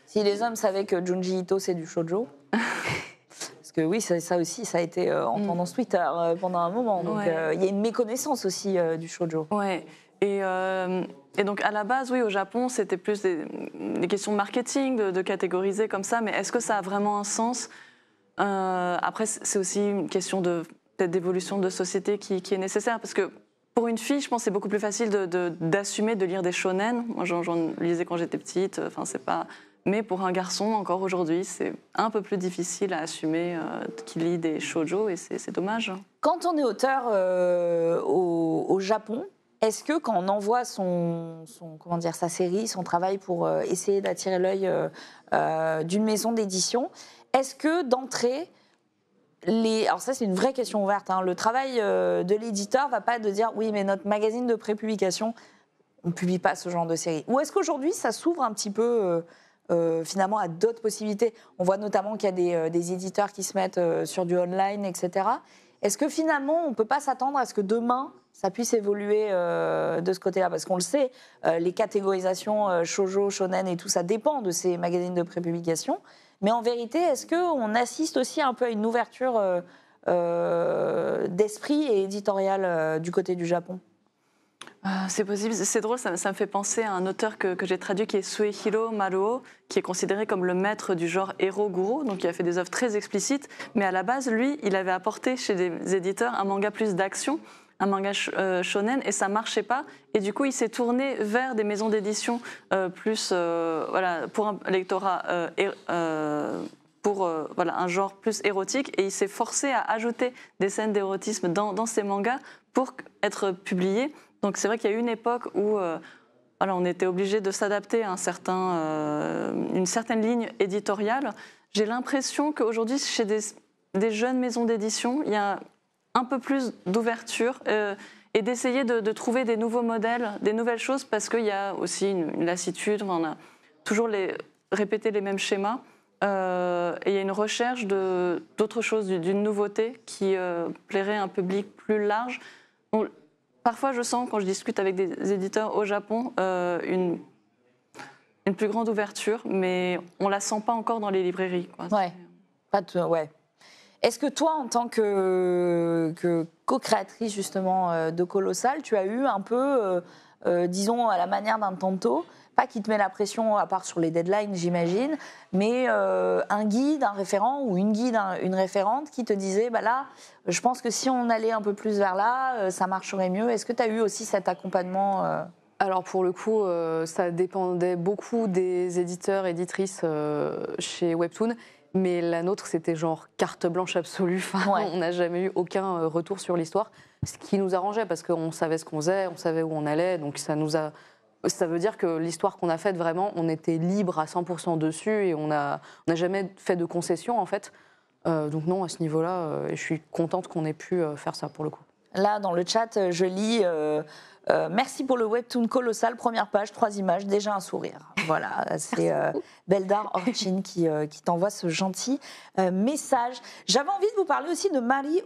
Si les hommes savaient que Junji Ito c'est du shoujo, parce que oui, ça aussi, ça a été en tendance Twitter pendant un moment. Donc il y a une méconnaissance aussi du shoujo. Ouais. Et donc à la base, oui, au Japon, c'était plus des questions de marketing, de catégoriser comme ça. Mais est-ce que ça a vraiment un sens ? Après, c'est aussi une question peut-être d'évolution de société qui est nécessaire, parce que pour une fille, je pense que c'est beaucoup plus facile d'assumer de lire des shonen. Moi, j'en lisais quand j'étais petite. C'est pas. Mais pour un garçon, encore aujourd'hui, c'est un peu plus difficile à assumer qu'il lit des shoujo, et c'est dommage. Quand on est auteur au Japon, est-ce que quand on envoie sa série, son travail pour essayer d'attirer l'œil d'une maison d'édition, est-ce que d'entrée, alors ça c'est une vraie question ouverte, hein, le travail de l'éditeur va pas de dire oui mais notre magazine de prépublication, on ne publie pas ce genre de série. Ou est-ce qu'aujourd'hui ça s'ouvre un petit peu finalement à d'autres possibilités ? On voit notamment qu'il y a des éditeurs qui se mettent sur du online, etc. Est-ce que finalement on ne peut pas s'attendre à ce que demain ça puisse évoluer de ce côté-là ? Parce qu'on le sait, les catégorisations shoujo, shonen et tout ça dépend de ces magazines de prépublication. Mais en vérité, est-ce qu'on assiste aussi un peu à une ouverture d'esprit et éditoriale du côté du Japon ? C'est possible, c'est drôle, ça me fait penser à un auteur que j'ai traduit qui est Suehiro Maruo, qui est considéré comme le maître du genre héros-gourou, donc il a fait des œuvres très explicites, mais à la base, lui, il avait apporté chez des éditeurs un manga plus d'action, un manga shonen, et ça marchait pas, et du coup il s'est tourné vers des maisons d'édition plus, voilà, pour un lectorat pour voilà, un genre plus érotique, et il s'est forcé à ajouter des scènes d'érotisme dans ses mangas pour être publié. Donc c'est vrai qu'il y a eu une époque où voilà, on était obligé de s'adapter à une certaine ligne éditoriale. J'ai l'impression qu'aujourd'hui, chez des jeunes maisons d'édition, il y a un peu plus d'ouverture et d'essayer de trouver des nouveaux modèles, des nouvelles choses, parce qu'il y a aussi une lassitude, on a toujours répété les mêmes schémas. Et il y a une recherche d'autres choses, d'une nouveauté qui plairait à un public plus large. Parfois, je sens, quand je discute avec des éditeurs au Japon, une plus grande ouverture, mais on ne la sent pas encore dans les librairies. Quoi. Ouais. Est-ce que toi, en tant que co-créatrice justement de Colossal, tu as eu un peu, disons, à la manière d'un Tanto, pas qui te met la pression, à part sur les deadlines, j'imagine, mais un guide, un référent ou une référente qui te disait, bah là, je pense que si on allait un peu plus vers là, ça marcherait mieux. Est-ce que tu as eu aussi cet accompagnement Alors pour le coup, ça dépendait beaucoup des éditeurs, éditrices chez Webtoon, mais la nôtre, c'était genre carte blanche absolue. Enfin, Ouais. On n'a jamais eu aucun retour sur l'histoire, ce qui nous arrangeait parce qu'on savait ce qu'on faisait, on savait où on allait, donc ça veut dire que l'histoire qu'on a faite, vraiment, on était libre à 100% dessus et on n'a jamais fait de concessions, en fait. Donc non, à ce niveau-là, je suis contente qu'on ait pu faire ça, pour le coup. Là, dans le chat, je lis merci pour le webtoon Colossal, première page, 3 images, déjà un sourire. Voilà, c'est Beldar Orchin qui t'envoie ce gentil message. J'avais envie de vous parler aussi de Mari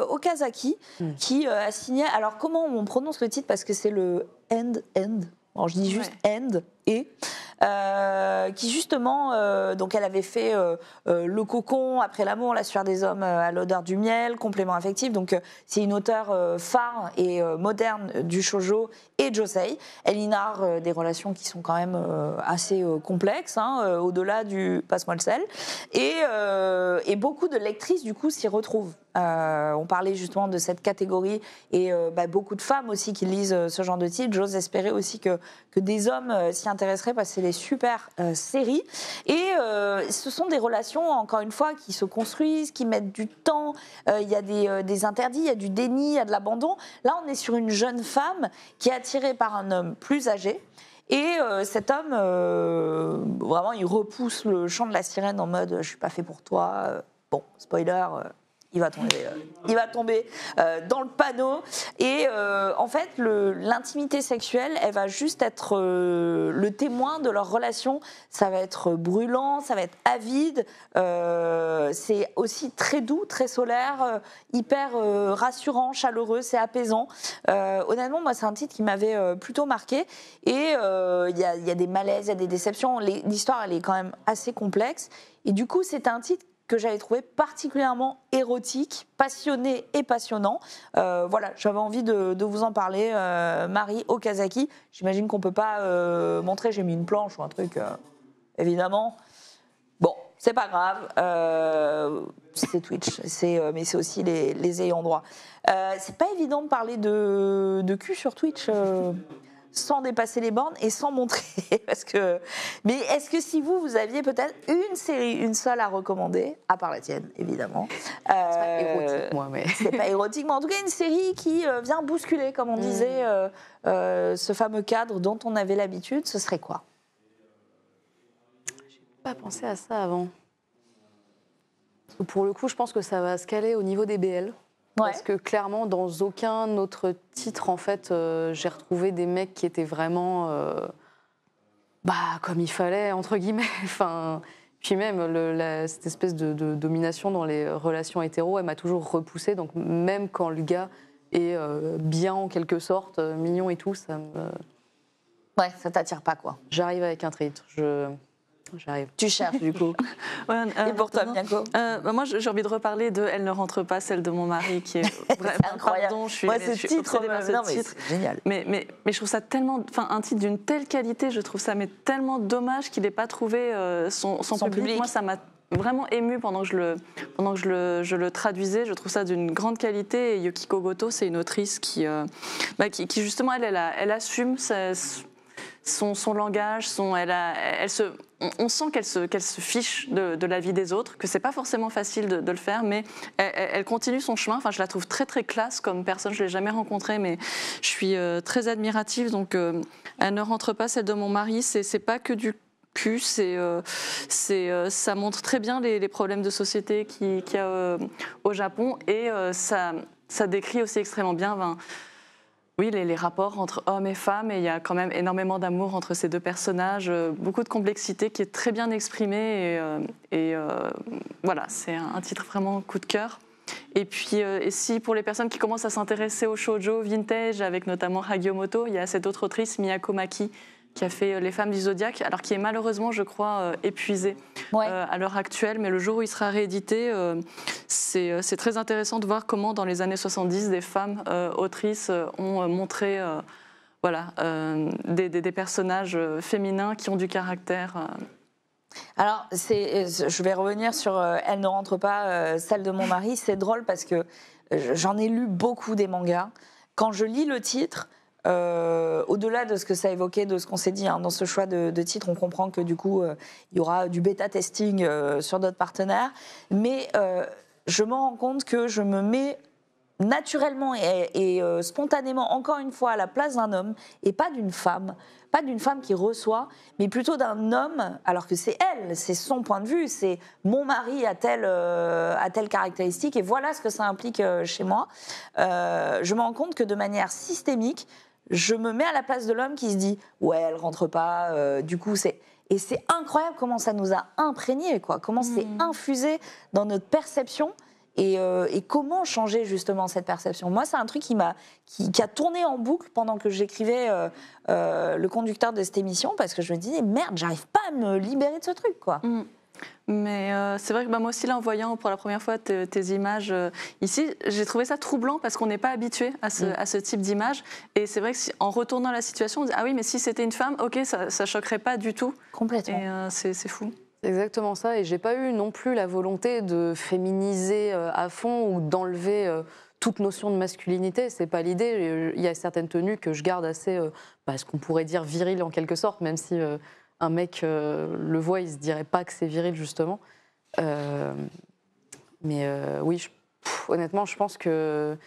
Okazaki qui a signé. Alors, comment on prononce le titre? Parce que c'est le End. Alors, je dis juste End et. Qui justement, donc elle avait fait Le Cocon, Après l'amour, La sueur des hommes à l'odeur du miel, Complément affectif. Donc c'est une auteure phare et moderne du shoujo et josei. Elle y narre des relations qui sont quand même assez complexes, hein, au-delà du passe-moi le sel. Et beaucoup de lectrices du coup s'y retrouvent. On parlait justement de cette catégorie et beaucoup de femmes aussi qui lisent ce genre de titre. J'ose espérer aussi que des hommes s'y intéresseraient parce que c'est des super séries. Et ce sont des relations, encore une fois, qui se construisent, qui mettent du temps. Il y a des interdits, il y a du déni, il y a de l'abandon. Là, on est sur une jeune femme qui est attirée par un homme plus âgé. Et cet homme, vraiment, il repousse le chant de la sirène en mode « je suis pas fait pour toi ». Bon, spoiler, il va tomber dans le panneau. Et en fait, l'intimité sexuelle, elle va juste être le témoin de leur relation. Ça va être brûlant, ça va être avide. C'est aussi très doux, très solaire, hyper rassurant, chaleureux, c'est apaisant. Honnêtement, moi, c'est un titre qui m'avait plutôt marqué. Et il y a des malaises, il y a des déceptions. L'histoire, elle est quand même assez complexe. Et du coup, c'est un titre que j'avais trouvé particulièrement érotique, passionné et passionnant. Voilà, j'avais envie de vous en parler. Mari Okazaki, j'imagine qu'on ne peut pas montrer, j'ai mis une planche ou un truc, évidemment. Bon, c'est pas grave, c'est Twitch, mais c'est aussi les ayants droit. C'est pas évident de parler de cul sur Twitch sans dépasser les bornes et sans montrer. Mais est-ce que si vous aviez peut-être une série, une seule à recommander, à part la tienne, évidemment. C'est pas érotique, moi, mais. C'est pas érotique, mais en tout cas, une série qui vient bousculer, comme on disait, ce fameux cadre dont on avait l'habitude, ce serait quoi? J'ai pas pensé à ça avant. Parce que pour le coup, je pense que ça va se caler au niveau des BL. Parce que clairement, dans aucun autre titre, en fait, j'ai retrouvé des mecs qui étaient vraiment comme il fallait, entre guillemets. Enfin, puis même, cette espèce de domination dans les relations hétéro, elle m'a toujours repoussée. Donc même quand le gars est bien, en quelque sorte, mignon et tout, ça me... Ouais, ça t'attire pas, quoi. J'arrive avec un titre. J'arrive. Tu cherches du coup. Ouais, Et pour toi, non. Bianco? Moi, j'ai envie de reparler de Elle ne rentre pas, celle de mon mari, qui est vraiment incroyable. Pardon, je suis, Ouais, je ce suis titre, obsédée par ce non, mais titre. c'est génial. Mais je trouve ça tellement, enfin, un titre d'une telle qualité, je trouve ça mais tellement dommage qu'il n'ait pas trouvé son public. Moi, ça m'a vraiment émue pendant que je le traduisais. Je trouve ça d'une grande qualité. Et Yukiko Goto, c'est une autrice qui justement, elle assume son langage, on sent qu'elle se fiche de la vie des autres, que c'est pas forcément facile de le faire, mais elle continue son chemin. Enfin, je la trouve très très classe comme personne. Je l'ai jamais rencontrée, mais je suis très admirative. Donc, Elle ne rentre pas, celle de mon mari. C'est pas que du cul, ça montre très bien les problèmes de société qu'il y a au Japon, et ça décrit aussi extrêmement bien. Oui, les rapports entre hommes et femmes, et il y a quand même énormément d'amour entre ces deux personnages, beaucoup de complexité qui est très bien exprimée, et voilà, c'est un titre vraiment coup de cœur. Et puis, et si pour les personnes qui commencent à s'intéresser au shoujo vintage, avec notamment Hagiomoto, il y a cette autre autrice, Miyako Maki, qui a fait Les Femmes du Zodiaque, alors qui est malheureusement, je crois, épuisé à l'heure actuelle, mais le jour où il sera réédité, c'est très intéressant de voir comment dans les années 70, des femmes autrices ont montré des personnages féminins qui ont du caractère. Alors, je vais revenir sur Elle ne rentre pas, celle de mon mari. C'est drôle parce que j'en ai lu beaucoup des mangas. Quand je lis le titre, au-delà de ce que ça évoquait, de ce qu'on s'est dit dans ce choix de titre, on comprend que du coup, il y aura du bêta-testing sur d'autres partenaires. Mais je me rends compte que je me mets naturellement et spontanément, encore une fois, à la place d'un homme et pas d'une femme. Pas d'une femme qui reçoit, mais plutôt d'un homme, alors que c'est elle, c'est son point de vue, c'est mon mari a telle caractéristique, et voilà ce que ça implique chez moi. Je me rends compte que de manière systémique, je me mets à la place de l'homme qui se dit « ouais, elle rentre pas, du coup c'est… » Et c'est incroyable comment ça nous a imprégnés, quoi, comment c'est infusé dans notre perception. Et comment changer justement cette perception? Moi, c'est un truc qui a tourné en boucle pendant que j'écrivais le conducteur de cette émission, parce que je me disais, merde, j'arrive pas à me libérer de ce truc, quoi. Mais c'est vrai que moi aussi, là, en voyant pour la première fois tes images ici, j'ai trouvé ça troublant parce qu'on n'est pas habitué à ce type d'image. Et c'est vrai qu'en retournant la situation, on dit, ah oui, mais si c'était une femme, ok, ça choquerait pas du tout. Complètement. Et c'est fou. C'est exactement ça, et j'ai pas eu non plus la volonté de féminiser à fond ou d'enlever toute notion de masculinité. C'est pas l'idée. Il y a certaines tenues que je garde assez, ce qu'on pourrait dire viril en quelque sorte, même si un mec le voit, il se dirait pas que c'est viril justement. Oui, honnêtement, je pense que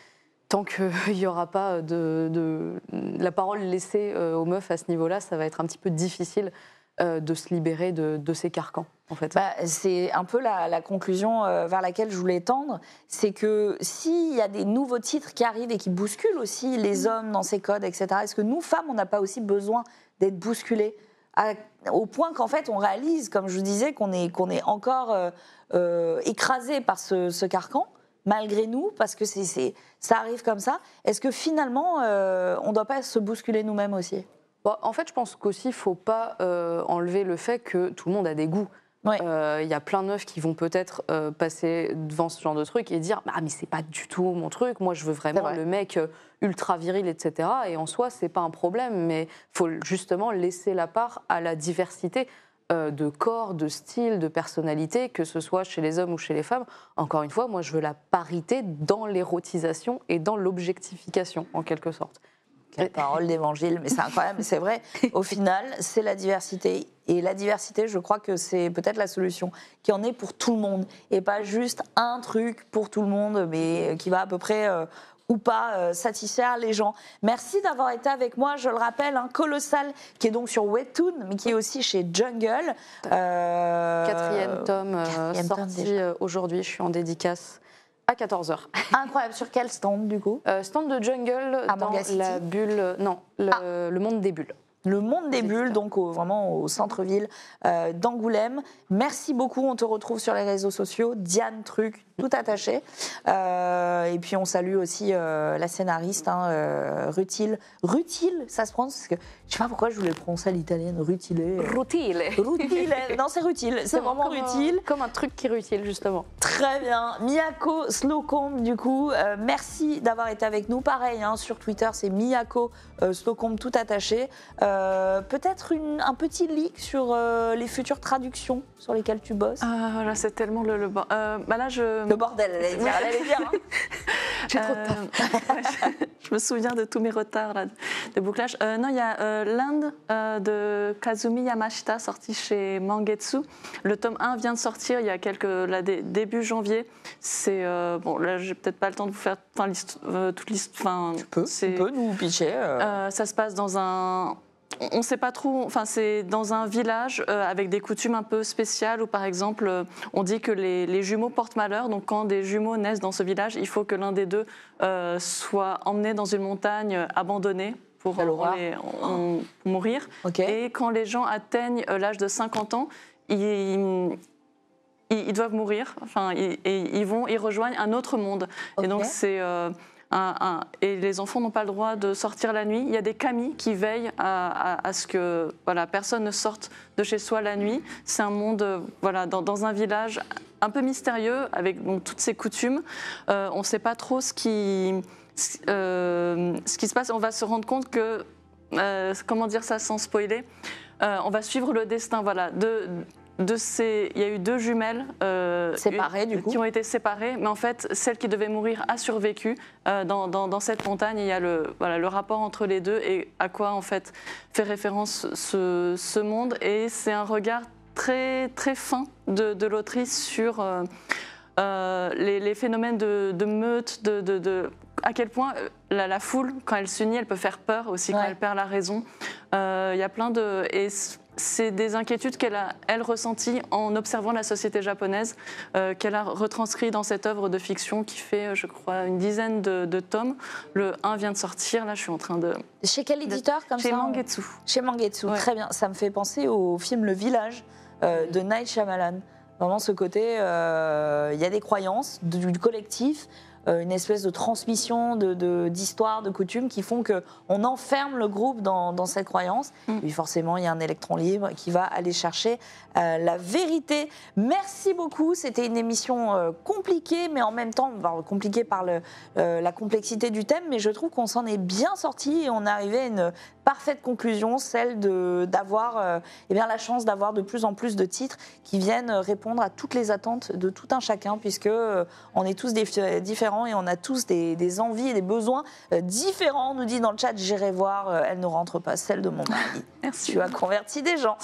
tant qu'il n'y aura pas de la parole laissée aux meufs à ce niveau-là, ça va être un petit peu difficile de se libérer de ces carcans, en fait. C'est un peu la conclusion vers laquelle je voulais tendre, c'est que s'il y a des nouveaux titres qui arrivent et qui bousculent aussi les hommes dans ces codes, etc., est-ce que nous, femmes, on n'a pas aussi besoin d'être bousculées au point qu'en fait, on réalise, comme je vous disais, qu'on est encore écrasé par ce carcan, malgré nous, parce que ça arrive comme ça. Est-ce que finalement, on ne doit pas se bousculer nous-mêmes aussi? En fait, je pense qu'aussi, il ne faut pas enlever le fait que tout le monde a des goûts. Il y a plein de meufs qui vont peut-être passer devant ce genre de truc et dire « Ah, mais c'est pas du tout mon truc, moi je veux vraiment le mec ultra viril, etc. » Et en soi, c'est pas un problème, mais il faut justement laisser la part à la diversité de corps, de style, de personnalité, que ce soit chez les hommes ou chez les femmes. Encore une fois, moi je veux la parité dans l'érotisation et dans l'objectification, en quelque sorte. Quelle parole d'évangile, mais c'est incroyable, mais c'est vrai. Au final, c'est la diversité. Et la diversité, je crois que c'est peut-être la solution, qui en est pour tout le monde. Et pas juste un truc pour tout le monde, mais qui va à peu près ou pas satisfaire les gens. Merci d'avoir été avec moi. Je le rappelle, Colossal, qui est donc sur Webtoon, mais qui est aussi chez Jungle. Quatrième tome sorti aujourd'hui. Je suis en dédicace à 14h. Incroyable. Sur quel stand, du coup? Stand de Jungle dans la bulle. Non, le monde des bulles. Le monde des bulles, donc vraiment au centre-ville d'Angoulême. Merci beaucoup. On te retrouve sur les réseaux sociaux. Diane Truc, tout attaché. Et puis on salue aussi la scénariste, Rutile. Rutile, ça se prononce parce que je sais pas pourquoi je voulais le prononcer à l'italienne. Rutile. Rutile. Rutile. Non, c'est Rutile. C'est vraiment Rutile. Comme un truc qui est utile, justement. Très bien. Miyako Slocombe, du coup, merci d'avoir été avec nous. Pareil, sur Twitter, c'est Miyako Slocombe, tout attaché. Peut-être un petit leak sur les futures traductions sur lesquelles tu bosses. Là, c'est tellement le Le bordel, elle allait dire. J'ai trop de taf. Je me souviens de tous mes retards là, de bouclage. Non, il y a l'Inde de Kazumi Yamashita, sorti chez Mangetsu. Le tome 1 vient de sortir il y a début janvier. C'est bon, là, j'ai peut-être pas le temps de vous faire toute l'histoire. Tu peux nous pitcher. Ça se passe dans un... On ne sait pas trop, enfin c'est dans un village avec des coutumes un peu spéciales où par exemple on dit que les jumeaux portent malheur, donc quand des jumeaux naissent dans ce village, il faut que l'un des deux soit emmené dans une montagne abandonnée pour mourir. Okay. Et quand les gens atteignent l'âge de 50 ans, ils doivent mourir, ils rejoignent un autre monde. Okay. Et donc c'est... et les enfants n'ont pas le droit de sortir la nuit. Il y a des kami qui veillent à ce que personne ne sorte de chez soi la nuit. C'est un monde dans un village un peu mystérieux avec donc, toutes ces coutumes. On ne sait pas trop ce qui se passe. On va se rendre compte que, comment dire ça sans spoiler, on va suivre le destin il y a eu 2 jumelles séparées qui ont été séparées, mais en fait celle qui devait mourir a survécu dans cette montagne. Il y a le rapport entre les deux et à quoi en fait fait référence ce monde, et c'est un regard très très fin de l'autrice sur les phénomènes de meute, à quel point la foule, quand elle s'unit, elle peut faire peur aussi, quand elle perd la raison. Il y a plein de... Et c'est des inquiétudes qu'elle a, elle, ressenties en observant la société japonaise, qu'elle a retranscrit dans cette œuvre de fiction qui fait, je crois, une dizaine de tomes. Le 1 vient de sortir, là je suis en train de... Chez quel éditeur comme Chez ça Mangetsu. Chez Mangetsu, très bien. Ça me fait penser au film Le Village de Night Shyamalan. Vraiment ce côté, il y a des croyances du collectif, une espèce de transmission d'histoires, de coutumes qui font qu'on enferme le groupe dans cette croyance. Et puis forcément, il y a un électron libre qui va aller chercher la vérité. Merci beaucoup. C'était une émission compliquée, mais en même temps compliquée par la complexité du thème. Mais je trouve qu'on s'en est bien sorti et on est arrivé à une parfaite conclusion, celle d'avoir la chance d'avoir de plus en plus de titres qui viennent répondre à toutes les attentes de tout un chacun, puisque on est tous différents et on a tous des envies et des besoins différents. On nous dit dans le chat, j'irai voir, elle ne rentre pas, celle de mon mari. Merci. Tu as converti des gens.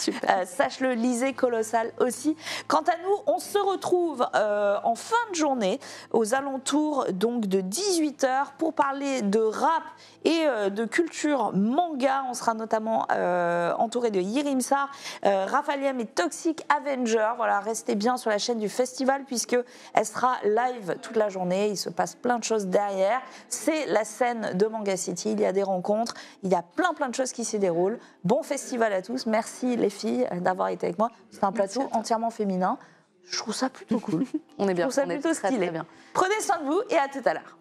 Sache-le, lisez Colossal aussi. Quant à nous, on se retrouve en fin de journée, aux alentours donc de 18h, pour parler de rap et de culture manga. On sera notamment entouré de Yirimsa, Raphaliem et Toxic Avenger. Voilà, restez bien sur la chaîne du festival puisque elle sera live toute la journée. Il se passe plein de choses derrière. C'est la scène de Manga City. Il y a des rencontres, il y a plein de choses qui s'y déroulent. Bon festival à tous. Merci les filles d'avoir été avec moi. C'est un plateau entièrement féminin. Je trouve ça plutôt cool. On est bien. Je trouve ça plutôt stylé. Très bien. Prenez soin de vous et à tout à l'heure.